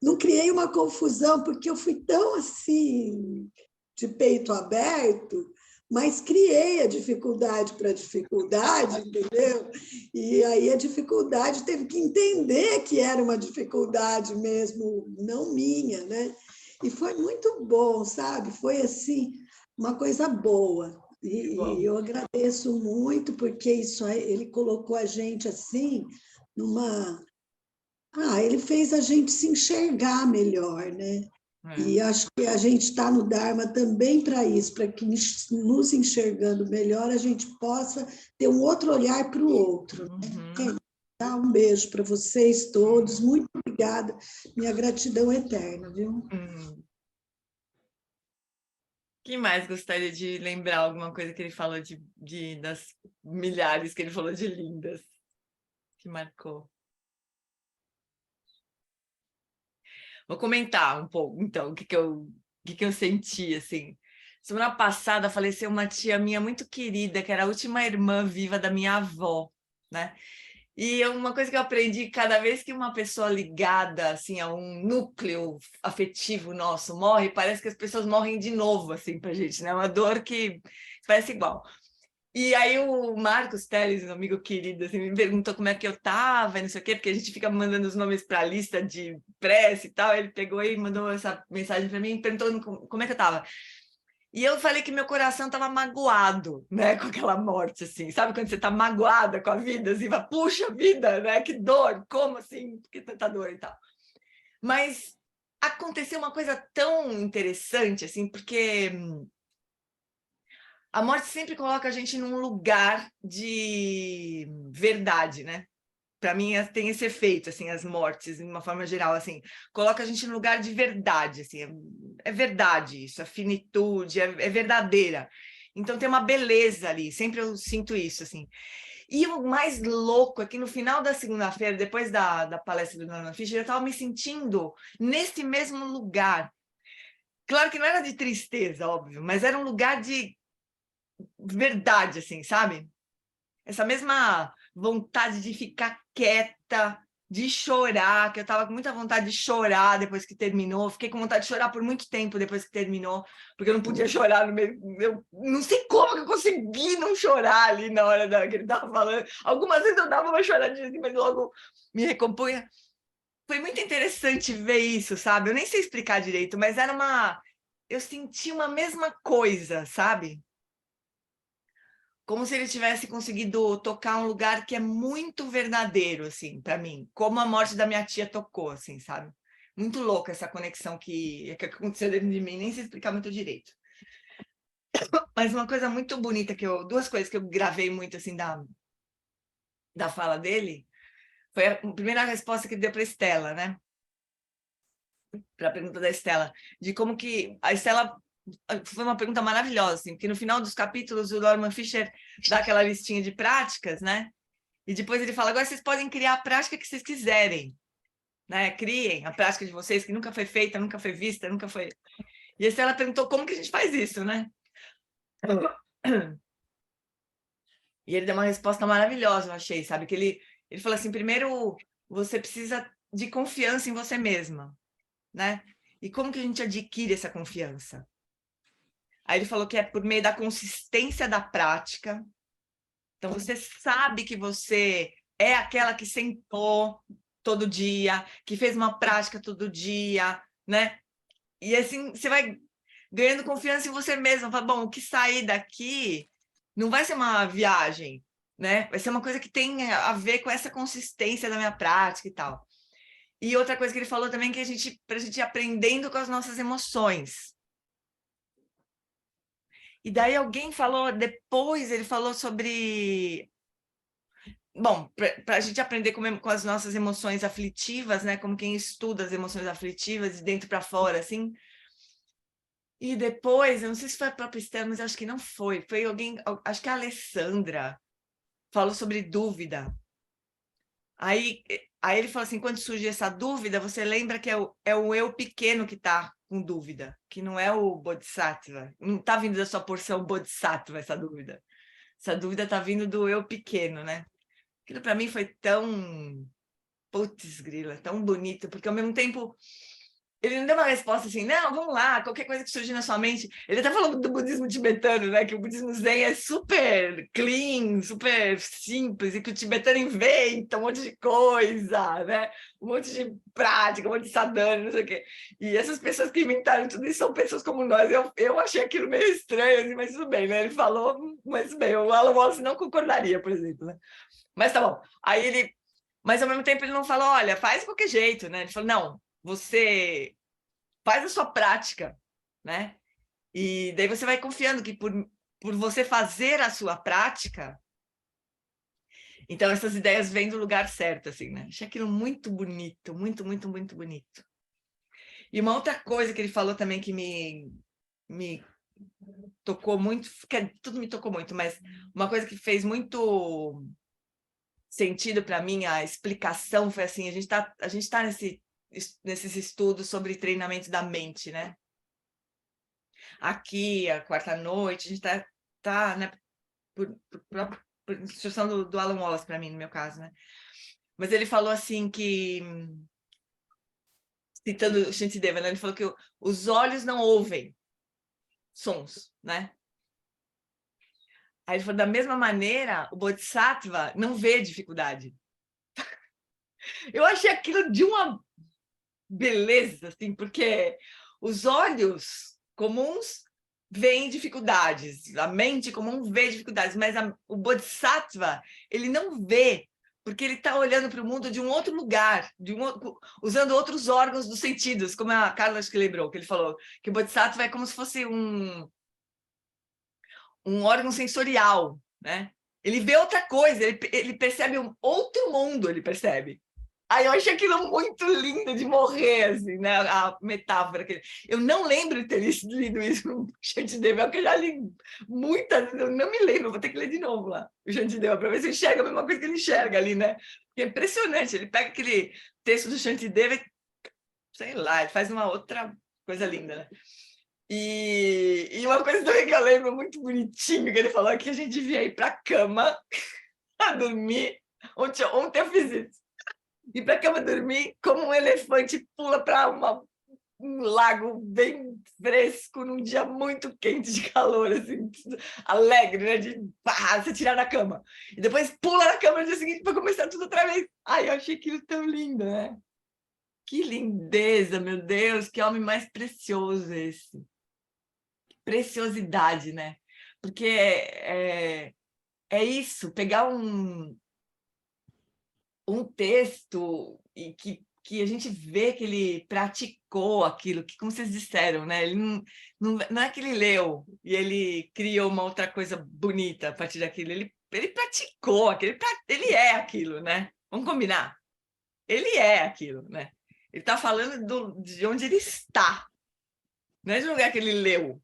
não criei uma confusão, porque eu fui tão assim, de peito aberto, mas criei a dificuldade para a dificuldade, entendeu? E aí a dificuldade teve que entender que era uma dificuldade mesmo, não minha, né? E foi muito bom, sabe? Foi, assim, uma coisa boa. E eu agradeço muito, porque isso ele colocou a gente, assim, numa... ele fez a gente se enxergar melhor, né? E acho que a gente está no Dharma também para isso, para que nos enxergando melhor, a gente possa ter um outro olhar para o outro. Né? Tá? Um beijo para vocês todos, muito obrigada, minha gratidão eterna, viu? Quem mais gostaria de lembrar alguma coisa que ele falou das milhares que ele falou de lindas, que marcou? Vou comentar um pouco, então, o que eu senti, assim. Semana passada faleceu uma tia minha muito querida, que era a última irmã viva da minha avó, né? E uma coisa que eu aprendi, cada vez que uma pessoa ligada, assim, a um núcleo afetivo nosso morre, parece que as pessoas morrem de novo, assim, pra gente, né? Uma dor que parece igual. E aí o Marcos Teles, um amigo querido, assim, me perguntou como é que eu estava, e não sei o quê, porque a gente fica mandando os nomes para a lista de prece e tal. Ele pegou e mandou essa mensagem para mim, perguntando como é que eu estava. E eu falei que meu coração estava magoado, né, com aquela morte, assim. Sabe quando você está magoada com a vida, assim, fala, puxa vida, né, que dor, como assim, por que tanta dor e tal. Mas aconteceu uma coisa tão interessante, assim, porque a morte sempre coloca a gente num lugar de verdade, né? Para mim tem esse efeito, assim, as mortes, de uma forma geral, assim, coloca a gente num lugar de verdade, assim, é verdade isso, a finitude é verdadeira. Então tem uma beleza ali, sempre eu sinto isso, assim. E o mais louco é que no final da segunda-feira, depois da palestra do Norman Fischer, eu estava me sentindo nesse mesmo lugar. Claro que não era de tristeza, óbvio, mas era um lugar de verdade, assim, sabe? Essa mesma vontade de ficar quieta, de chorar, que eu estava com muita vontade de chorar depois que terminou. Fiquei com vontade de chorar por muito tempo depois que terminou, porque eu não podia chorar no meio. Eu não sei como que eu consegui não chorar ali na hora que ele estava falando. Algumas vezes eu dava uma choradinha, assim, mas logo me recompunha. Foi muito interessante ver isso, sabe? Eu nem sei explicar direito, mas era uma... Eu senti uma mesma coisa, sabe? Como se ele tivesse conseguido tocar um lugar que é muito verdadeiro, assim, para mim, como a morte da minha tia tocou, assim, sabe? Muito louca essa conexão que aconteceu dentro de mim, nem sei explicar muito direito. Mas uma coisa muito bonita duas coisas que eu gravei muito assim da fala dele, foi a primeira resposta que ele deu para Estela, né? Para a pergunta da Estela, de como que a Estela foi uma pergunta maravilhosa, assim, porque no final dos capítulos o Norman Fischer dá aquela listinha de práticas, né? E depois ele fala, agora vocês podem criar a prática que vocês quiserem, né? Criem a prática de vocês, que nunca foi feita, nunca foi vista, nunca foi... E a Estela perguntou como que a gente faz isso, né? E ele deu uma resposta maravilhosa, eu achei, sabe? Que ele falou assim, primeiro você precisa de confiança em você mesma, né? E como que a gente adquire essa confiança? Aí ele falou que é por meio da consistência da prática. Então, você sabe que você é aquela que sentou todo dia, que fez uma prática todo dia, né? E assim, você vai ganhando confiança em você mesma. Fala, bom, o que sair daqui não vai ser uma viagem, né? Vai ser uma coisa que tem a ver com essa consistência da minha prática e tal. E outra coisa que ele falou também, que para a gente ir aprendendo com as nossas emoções. E daí alguém falou, depois ele falou sobre... Bom, para a gente aprender com as nossas emoções aflitivas, né? Como quem estuda as emoções aflitivas de dentro para fora, assim. E depois, eu não sei se foi a própria Estela, mas acho que não foi. Foi alguém, acho que a Alessandra falou sobre dúvida. Aí ele falou assim, quando surge essa dúvida, você lembra que é o eu pequeno que está com dúvida, que não é o Bodhisattva. Não está vindo da sua porção Bodhisattva essa dúvida. Essa dúvida está vindo do eu pequeno, né? Aquilo para mim foi tão... Putz, grila, tão bonito, porque ao mesmo tempo Ele não deu uma resposta assim, não, vamos lá, qualquer coisa que surgir na sua mente. Ele até falou do budismo tibetano, né? Que o budismo zen é super clean, super simples, e que o tibetano inventa um monte de coisa, né? Um monte de prática, um monte de sadhana, não sei o quê. E essas pessoas que inventaram tudo isso são pessoas como nós. Eu achei aquilo meio estranho, assim, mas tudo bem, né? Ele falou, mas bem, o Alan Wallace não concordaria, por exemplo, né? Mas tá bom. Aí ele... Mas, ao mesmo tempo, ele não falou, olha, faz de qualquer jeito, né? Ele falou, não, você faz a sua prática, né? E daí você vai confiando que por você fazer a sua prática, então essas ideias vêm do lugar certo, assim, né? Achei aquilo muito bonito, muito, muito, muito bonito. E uma outra coisa que ele falou também que me tocou muito, tudo me tocou muito, mas uma coisa que fez muito sentido para mim, a explicação foi assim, a gente tá nesses estudos sobre treinamento da mente, né? Aqui, a quarta noite, a gente tá né, por instrução do Alan Wallace, para mim, no meu caso, né? Mas ele falou assim que, citando o Shantideva, né? Ele falou que os olhos não ouvem sons, né? Aí ele falou, da mesma maneira, o Bodhisattva não vê dificuldade. Eu achei aquilo de uma beleza, assim, porque os olhos comuns veem dificuldades, a mente comum vê dificuldades, mas o Bodhisattva, ele não vê, porque ele está olhando para o mundo de um outro lugar, usando outros órgãos dos sentidos, como a Carla acho que lembrou, que ele falou, que o Bodhisattva é como se fosse um órgão sensorial, né? Ele vê outra coisa, ele percebe um outro mundo, ele percebe. Aí eu achei aquilo muito lindo de morrer, assim, né? A metáfora. Eu não lembro de ter lido isso no Shantideva, porque eu já li muitas, eu não me lembro, vou ter que ler de novo lá, o Shantideva, para ver se eu enxergo a mesma coisa que ele enxerga ali, né? Porque é impressionante, ele pega aquele texto do Shantideva e, sei lá, ele faz uma outra coisa linda, né? E uma coisa também que eu lembro muito bonitinho, que ele falou que a gente devia ir para a cama a dormir. Ontem eu fiz isso. Ir para a cama dormir como um elefante pula para um lago bem fresco, num dia muito quente de calor, assim, alegre, né? De se tirar da cama. E depois pula na cama no dia seguinte para começar tudo outra vez. Ai, eu achei aquilo tão lindo, né? Que lindeza, meu Deus, que homem mais precioso esse. Preciosidade, né? Porque é isso, pegar um texto e que a gente vê que ele praticou aquilo, que, como vocês disseram, né? Ele não é que ele leu e ele criou uma outra coisa bonita a partir daquilo, ele praticou aquilo, ele é aquilo, né? Vamos combinar? Ele é aquilo, né? Ele está falando de onde ele está, não é de um lugar que ele leu,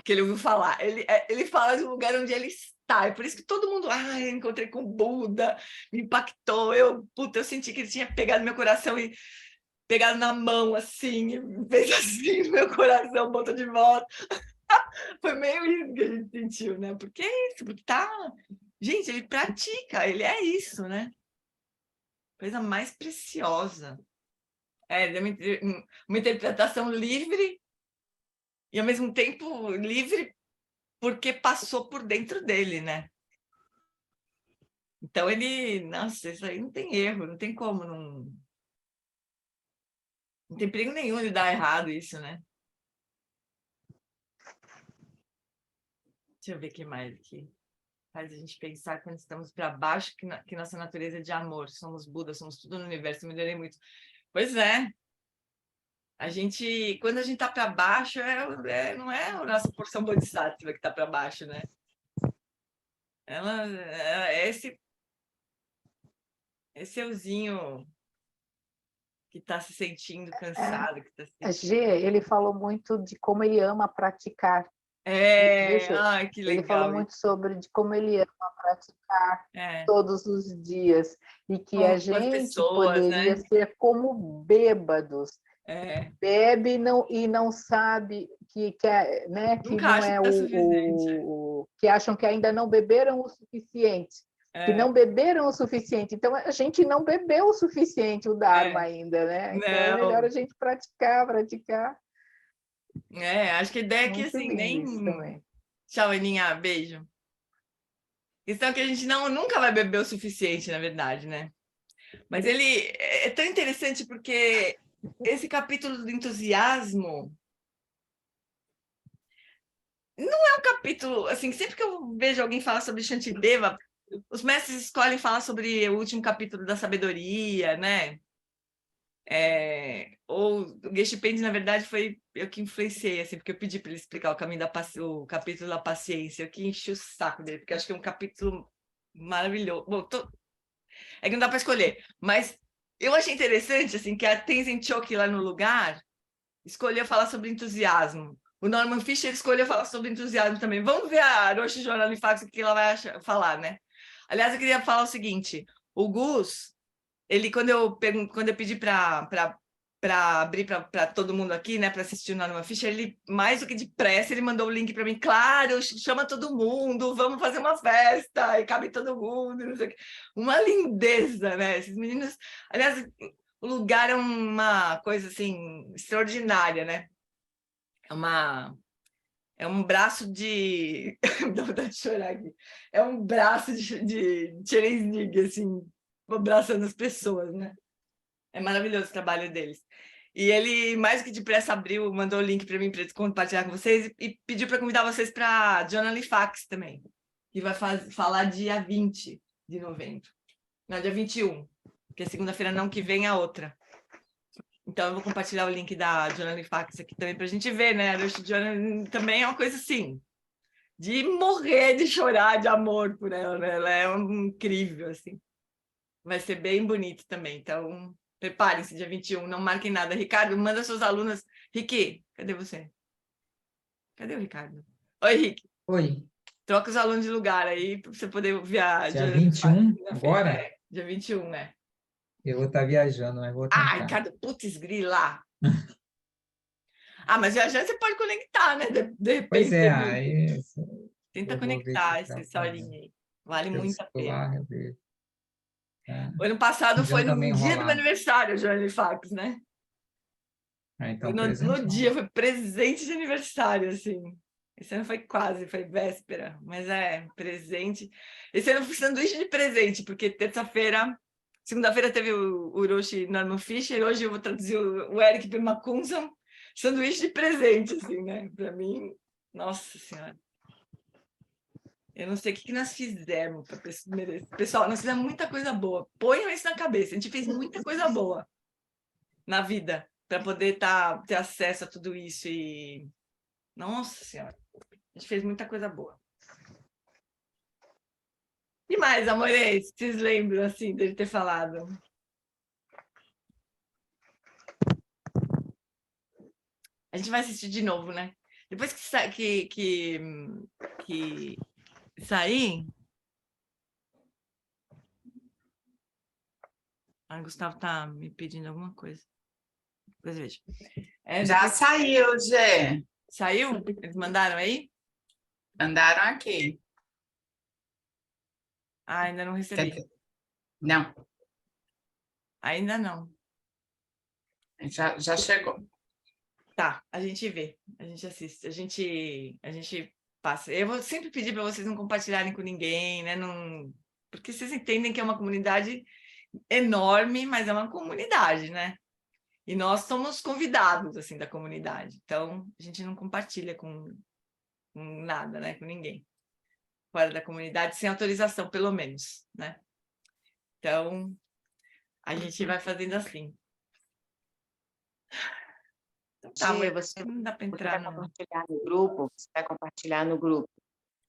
que ele ouviu falar, ele fala de um lugar onde ele está, é por isso que todo mundo, eu encontrei com o Buda, me impactou, eu senti que ele tinha pegado meu coração e pegado na mão, assim, e fez assim no meu coração, botou de volta, foi meio isso que a gente sentiu, né, porque é isso, porque gente, ele pratica, ele é isso, né, coisa mais preciosa, uma interpretação livre, e ao mesmo tempo livre porque passou por dentro dele, né? Então nossa, isso aí não tem erro, não tem como, não tem perigo nenhum de dar errado isso, né? Deixa eu ver o que mais aqui. Faz a gente pensar quando estamos para baixo, que nossa natureza é de amor, somos Buda, somos tudo no universo, eu melhorei muito. Pois é. Quando a gente está para baixo, não é a nossa porção bodhisattva que está para baixo, né? Ela é esse euzinho que está se sentindo cansado, que está se sentindo... Ele falou muito de como ele ama praticar. Que legal. Ele falou muito sobre como ele ama praticar todos os dias e que como a gente poderia ser como bêbados. Bebe e não sabe que não é que acham que ainda não beberam o suficiente. que não beberam o suficiente. Então, a gente não bebeu o suficiente o Dharma ainda, né? Então, é melhor a gente praticar. Acho que a ideia é que, Muito assim, lindo isso nem... também. Tchau, Aninha, beijo. A questão é que a gente nunca vai beber o suficiente, na verdade, né? Mas ele é tão interessante porque esse capítulo do entusiasmo não é um capítulo, assim, sempre que eu vejo alguém falar sobre Shantideva, os mestres escolhem falar sobre o último capítulo da sabedoria, né? Ou o Geshe Pende, na verdade, foi eu que influenciei, assim, porque eu pedi para ele explicar o capítulo da paciência, eu que enchi o saco dele, porque eu acho que é um capítulo maravilhoso. Bom, é que não dá para escolher, mas eu achei interessante, assim, que a Tenzin Choki lá no lugar escolheu falar sobre entusiasmo. O Norman Fischer escolheu falar sobre entusiasmo também. Vamos ver a Roshi Jornal Fax, o que ela vai falar, né? Aliás, eu queria falar o seguinte, o Gus, ele, quando eu pedi para abrir para todo mundo aqui, né, para assistir o Norman Fischer, ele, mais do que depressa, ele mandou o link para mim, claro, chama todo mundo, vamos fazer uma festa, e cabe todo mundo, não sei o quê. Uma lindeza, né? Esses meninos... Aliás, o lugar é uma coisa, assim, extraordinária, né? É um braço de... Dá vontade de chorar aqui. É um braço de Tcherenzig, assim, abraçando as pessoas, né? É maravilhoso o trabalho deles. E ele, mais do que depressa, mandou o link para mim para compartilhar com vocês e pediu para convidar vocês para Journal Fax também, que vai falar dia 20 de novembro. Não, dia 21, porque segunda-feira não, que vem a outra. Então, eu vou compartilhar o link da Journal Fax aqui também para a gente ver, né? A Roshi Journal também é uma coisa assim, de morrer, de chorar de amor por ela, né? Ela é incrível, assim. Vai ser bem bonito também, então preparem-se, dia 21, não marquem nada. Ricardo, manda suas alunas. Ricky, cadê você? Cadê o Ricardo? Oi, Rick. Oi. Troca os alunos de lugar aí para você poder viajar. Dia 21, agora? Dia 21, né? Eu vou estar viajando, mas vou tentar. Ricardo, putz, grila. Mas viajando você pode conectar, né? De repente. Pois é, aí... Tenta conectar essa horinha aí. Vale muito a pena. O ano passado foi no dia do meu aniversário, Journal Fax, né? Então, no dia, foi presente de aniversário, assim. Esse ano foi quase, foi véspera, mas presente. Esse ano foi sanduíche de presente, porque segunda-feira teve o Roshi Norman Fischer, hoje eu vou traduzir o Eric Permakunson, sanduíche de presente, assim, né? Para mim, nossa Senhora. Eu não sei o que nós fizemos para merecer. Pessoal, nós fizemos muita coisa boa. Ponham isso na cabeça. A gente fez muita coisa boa na vida para poder ter acesso a tudo isso. E nossa Senhora, a gente fez muita coisa boa. E mais, amores, vocês lembram assim dele ter falado? A gente vai assistir de novo, né? Depois que sair. Gustavo tá me pedindo alguma coisa. Depois eu vejo. Já saiu, Gê. Saiu? Eles mandaram aí? Mandaram aqui. Ainda não recebi. Não. Ainda não. Já chegou. Tá, a gente vê, a gente assiste, a gente passa. Eu vou sempre pedir para vocês não compartilharem com ninguém, né? Porque vocês entendem que é uma comunidade enorme, mas é uma comunidade, né? E nós somos convidados, assim, da comunidade. Então, a gente não compartilha com nada, né? Com ninguém. Fora da comunidade, sem autorização, pelo menos, né? Então, a gente vai fazendo assim. Tá, Gê, você não dá para entrar vai compartilhar no grupo? Você vai compartilhar no grupo?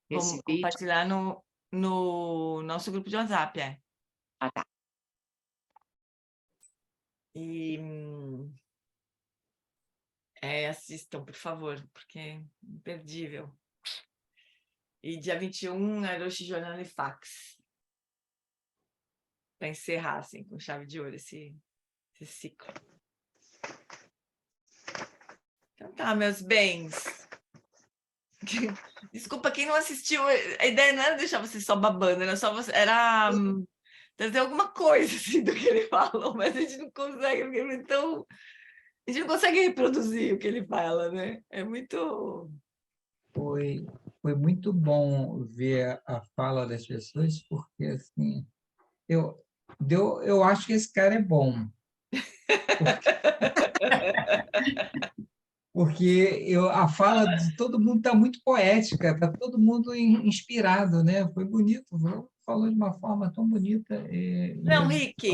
Vamos compartilhar no nosso grupo de WhatsApp, tá. E assistam, por favor, porque é imperdível. E dia 21 é Roshi Journal Fax. Para encerrar, assim, com chave de ouro esse ciclo. Então tá, meus bens. Desculpa, quem não assistiu, a ideia não era deixar você só babando, era só você, era trazer alguma coisa assim do que ele falou, mas a gente não consegue, porque então a gente não consegue reproduzir o que ele fala, né? É muito... Foi muito bom ver a fala das pessoas, porque assim, eu acho que esse cara é bom. Porque a fala de todo mundo está muito poética, está todo mundo inspirado, né? Foi bonito, falou de uma forma tão bonita. Não, Rick,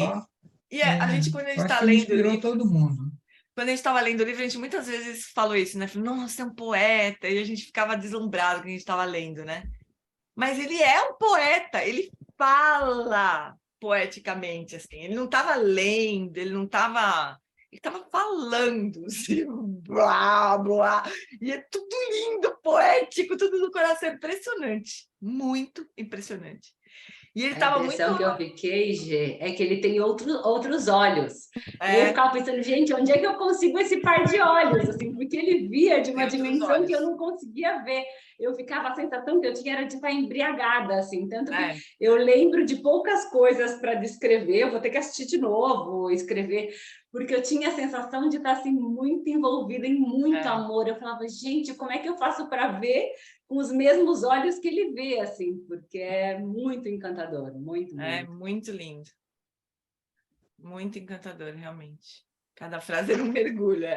a gente, quando a gente está lendo o livro, todo mundo. Quando a gente estava lendo o livro, a gente muitas vezes falou isso, né? Falou, nossa, é um poeta, e a gente ficava deslumbrado que a gente estava lendo, né? Mas ele é um poeta, ele fala poeticamente, assim, ele não estava lendo, ele não estava... Ele estava falando, assim, blá, blá, e é tudo lindo, poético, tudo no coração, impressionante, muito impressionante. E ele estava muito... A impressão que eu fiquei, Gê, é que ele tem outros olhos. E eu ficava pensando, gente, onde é que eu consigo esse par de olhos? Assim, porque ele via de uma dimensão que eu não conseguia ver. Eu ficava a sensação que eu tinha era de estar embriagada, assim. Tanto que eu lembro de poucas coisas para descrever, eu vou ter que assistir de novo, escrever, porque eu tinha a sensação de estar assim, muito envolvida em muito amor. Eu falava, gente, como é que eu faço para ver com os mesmos olhos que ele vê, assim, porque é muito encantador, muito, muito. É muito lindo. Muito encantador, realmente. Cada frase era um mergulho,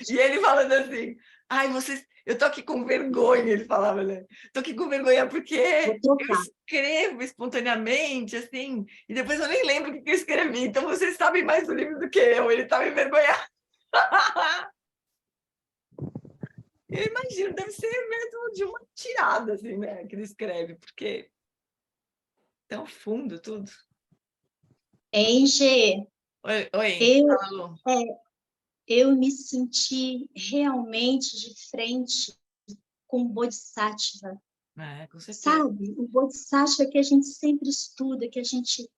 E ele falando assim, ai, vocês... Eu tô aqui com vergonha, ele falava, né? Tô aqui com vergonha porque eu escrevo espontaneamente, assim, e depois eu nem lembro o que eu escrevi, então vocês sabem mais do livro do que eu, ele tá me envergonhado. Eu imagino, deve ser mesmo de uma tirada, assim, né, que ele escreve, porque tão fundo tudo. Gê, Oi, eu me senti realmente de frente com o Bodhisattva. Com certeza. Sabe? O Bodhisattva que a gente sempre estuda, que a gente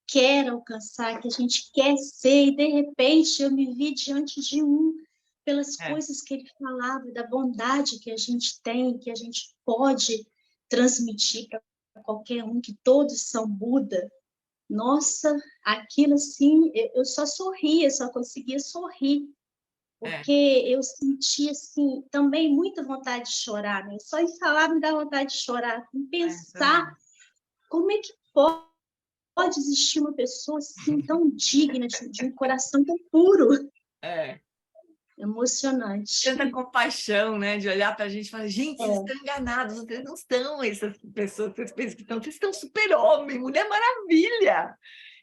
quer alcançar, que a gente quer ser, e de repente eu me vi diante de pelas coisas que ele falava, da bondade que a gente tem, que a gente pode transmitir para qualquer um, que todos são Buda. Nossa, aquilo assim, eu só sorria, só conseguia sorrir, porque eu sentia assim, também muita vontade de chorar, né? Só em falar me dá vontade de chorar, em pensar como é que pode existir uma pessoa assim tão digna, de um coração tão puro. Emocionante. Tanta compaixão, né? De olhar para a gente e falar, gente, vocês estão enganados, vocês não são essas pessoas que vocês pensam que estão, vocês estão super-homem, Mulher Maravilha,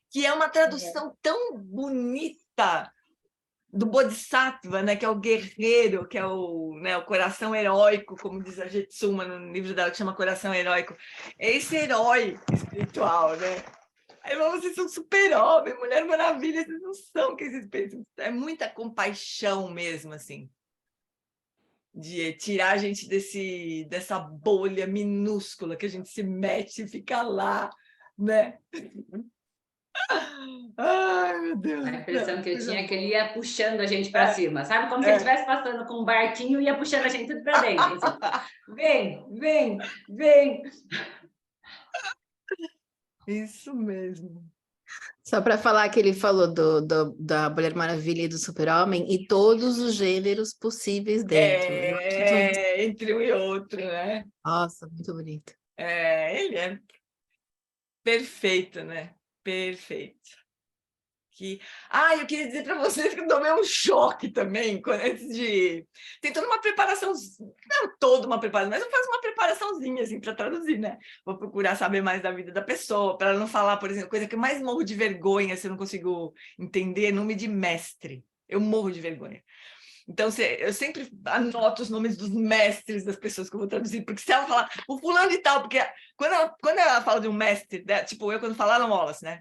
que é uma tradução tão bonita do Bodhisattva, né? Que é o guerreiro, que é o coração heróico, como diz a Jetsuma no livro dela, que chama Coração Heróico. É esse herói espiritual, né? Aí vocês são super-homem, Mulher Maravilha, vocês não são o que vocês pensam. É muita compaixão mesmo, assim, de tirar a gente dessa bolha minúscula que a gente se mete e fica lá, né? Ai, meu Deus. A impressão que eu tinha é que ele ia puxando a gente para cima, sabe? Como se ele estivesse passando com um barquinho e ia puxando a gente tudo para dentro. Assim. Vem. Isso mesmo. Só para falar que ele falou da Mulher Maravilha e do Super-Homem e todos os gêneros possíveis dentro. Entre um e outro, né? Nossa, muito bonito. Ele é perfeito, né? Perfeito. Eu queria dizer para vocês que eu tomei um choque também, antes de... Tem toda uma preparação, não toda uma preparação, mas eu faço uma preparaçãozinha, assim, para traduzir, né? Vou procurar saber mais da vida da pessoa, para não falar, por exemplo, coisa que eu mais morro de vergonha, se eu não consigo entender, nome de mestre. Eu morro de vergonha. Então, eu sempre anoto os nomes dos mestres das pessoas que eu vou traduzir, porque se ela falar, o fulano e tal, porque quando ela fala de um mestre, né? Tipo, eu quando falo Alan Wallace, né?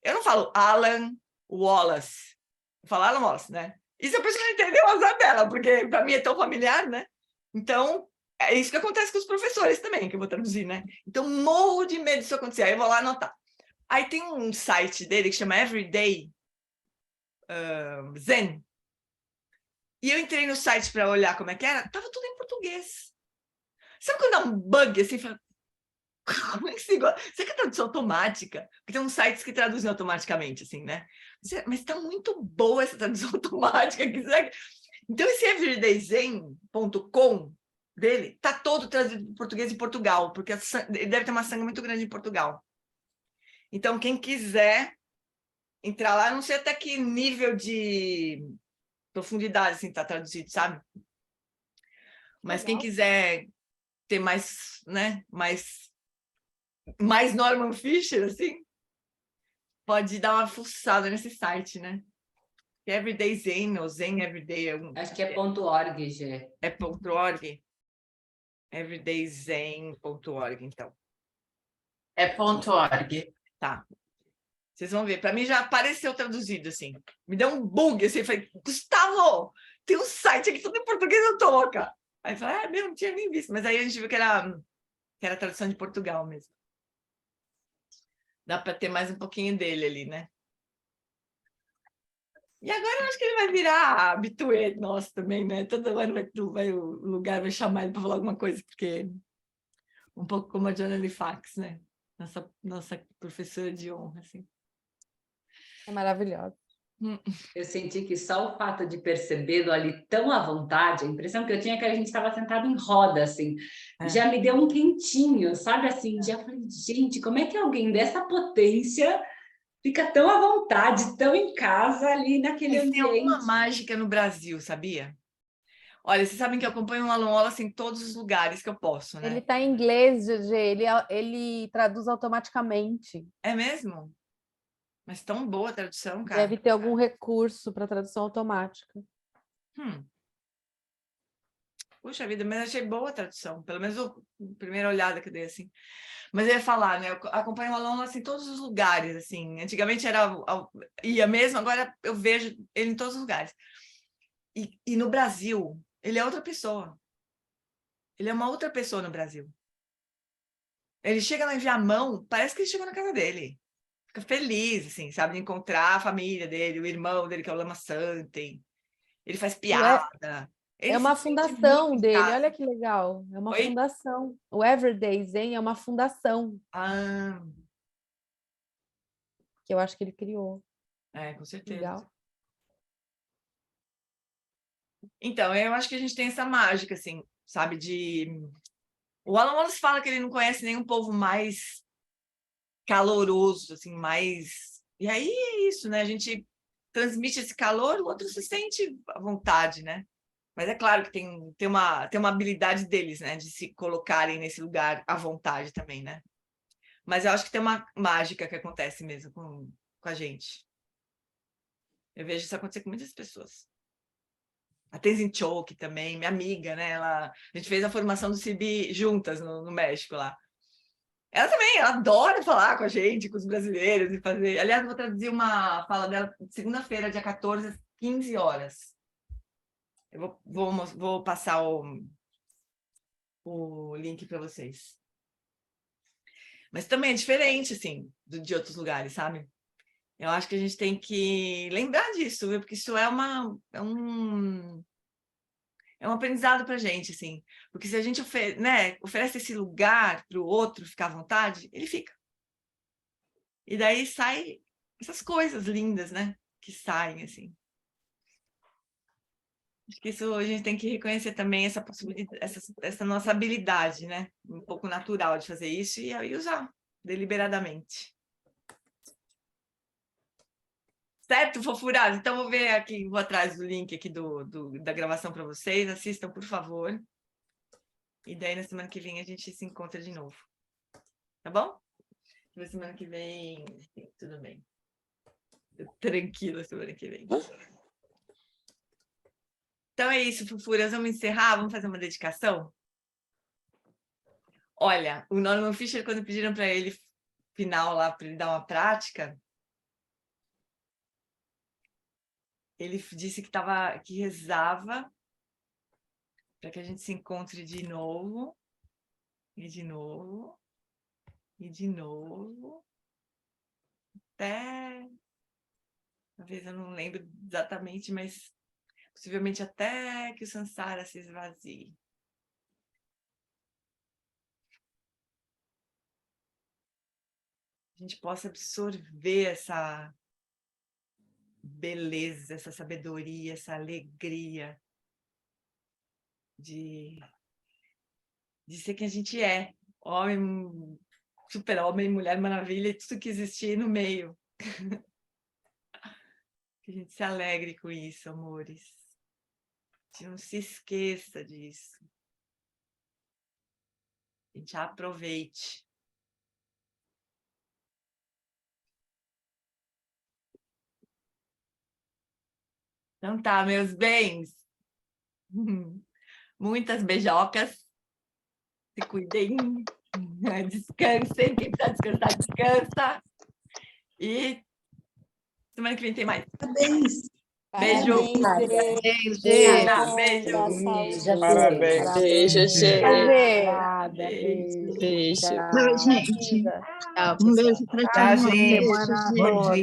Eu não falo Alan Wallace, eu falo Alan Wallace, né? E se a pessoa não entendeu, o azar dela, porque para mim é tão familiar, né? Então, é isso que acontece com os professores também, que eu vou traduzir, né? Então, morro de medo disso acontecer, aí eu vou lá anotar. Aí tem um site dele que chama Everyday Zen, E eu entrei no site para olhar como é que era, tava tudo em português. Sabe quando dá um bug assim, fala, como é que se gosta? Será que é tradução automática? Porque tem uns sites que traduzem automaticamente, assim, né? Mas tá muito boa essa tradução automática. Então, esse everydayzen.com dele tá todo traduzido para português em Portugal, porque ele deve ter uma sangue muito grande em Portugal. Então, quem quiser entrar lá, não sei até que nível de profundidade assim tá traduzido, sabe? Mas quem quiser ter mais, né, mais Norman Fisher, assim, pode dar uma fuçada nesse site, né? Everyday Zen, ou Zen Everyday. Acho que é .org, Gê. É .org? everydayzen.org, então. É .org. Tá. Vocês vão ver. Para mim já apareceu traduzido, assim. Me deu um bug, assim. Falei, Gustavo, tem um site aqui tudo em português, eu tô louca. Aí eu falei, não tinha nem visto. Mas aí a gente viu que era tradução de Portugal mesmo. Dá para ter mais um pouquinho dele ali, né? E agora eu acho que ele vai virar habitué nosso também, né? Toda hora o lugar vai chamar ele para falar alguma coisa, porque um pouco como a Johnny Fax, né? Nossa professora de honra, assim. É maravilhosa. Eu senti que só o fato de percebê-lo ali tão à vontade, a impressão que eu tinha é que a gente estava sentado em roda, assim, já me deu um quentinho, sabe, assim, já falei, gente, como é que alguém dessa potência fica tão à vontade, tão em casa ali naquele ambiente? Tem alguma mágica no Brasil, sabia? Olha, vocês sabem que eu acompanho o Alan Wallace em todos os lugares que eu posso, né? Ele está em inglês, GG, ele traduz automaticamente. É mesmo? Mas tão boa a tradução, cara. Deve ter algum recurso para tradução automática. Puxa vida, mas achei boa a tradução. Pelo menos a primeira olhada que eu dei, assim. Mas eu ia falar, né? Eu acompanho o Alan Wallace em todos os lugares, assim. Antigamente ia mesmo, agora eu vejo ele em todos os lugares. E no Brasil, ele é outra pessoa. Ele é uma outra pessoa no Brasil. Ele chega lá em Viamão, parece que ele chegou na casa dele. Fica feliz, assim, sabe? De encontrar a família dele, o irmão dele, que é o Lama Santem. Ele faz piada. É uma fundação dele, olha que legal. É uma fundação. O Everyday Zen é uma fundação. Que eu acho que ele criou. Com certeza. Legal. Então, eu acho que a gente tem essa mágica, assim, sabe? O Alan Wallace fala que ele não conhece nenhum povo mais caloroso, assim, mais... E aí é isso, né? A gente transmite esse calor, o outro se sente à vontade, né? Mas é claro que tem uma habilidade deles, né? De se colocarem nesse lugar à vontade também, né? Mas eu acho que tem uma mágica que acontece mesmo com a gente. Eu vejo isso acontecer com muitas pessoas. A Tenzin Choke também, minha amiga, né? A gente fez a formação do CIB juntas no México lá. Ela também, ela adora falar com a gente, com os brasileiros e fazer. Aliás, eu vou traduzir uma fala dela segunda-feira, dia 14, às 15 horas. Eu vou passar o link para vocês. Mas também é diferente, assim, de outros lugares, sabe? Eu acho que a gente tem que lembrar disso, viu? Porque isso é um aprendizado para a gente, assim. Porque se a gente oferece esse lugar para o outro ficar à vontade, ele fica. E daí sai essas coisas lindas, né? Que saem, assim. Acho que isso a gente tem que reconhecer também essa possibilidade, essa nossa habilidade, né? Um pouco natural de fazer isso e aí usar deliberadamente. Certo, fofurados? Então, vou ver aqui, vou atrás do link aqui da gravação para vocês. Assistam, por favor. E daí, na semana que vem, a gente se encontra de novo. Tá bom? Na semana que vem, tudo bem. Tranquila semana que vem. Então é isso, fofuras. Vamos encerrar? Vamos fazer uma dedicação? Olha, o Norman Fisher, quando pediram para ele, final lá, para ele dar uma prática, ele disse que rezava para que a gente se encontre de novo, e de novo, e de novo, até... Talvez eu não lembro exatamente, mas possivelmente até que o samsara se esvazie. A gente possa absorver essa beleza, essa sabedoria, essa alegria de ser quem a gente é, homem, super-homem, mulher maravilha, e tudo que existir no meio. Que a gente se alegre com isso, amores. Que não se esqueça disso. A gente aproveite. Então tá, meus bens. Muitas beijocas. Se cuidem. Descansem. Quem precisar descansar, descansa. E semana que vem tem mais. Parabéns. Beijo. Parabéns, Beijo. Parabéns. Beijo, gente. Beijo. Beijo. Tchau, gente. Tchau, Um beijo para Tchau, todo mundo. gente. Semana Bom boa. dia.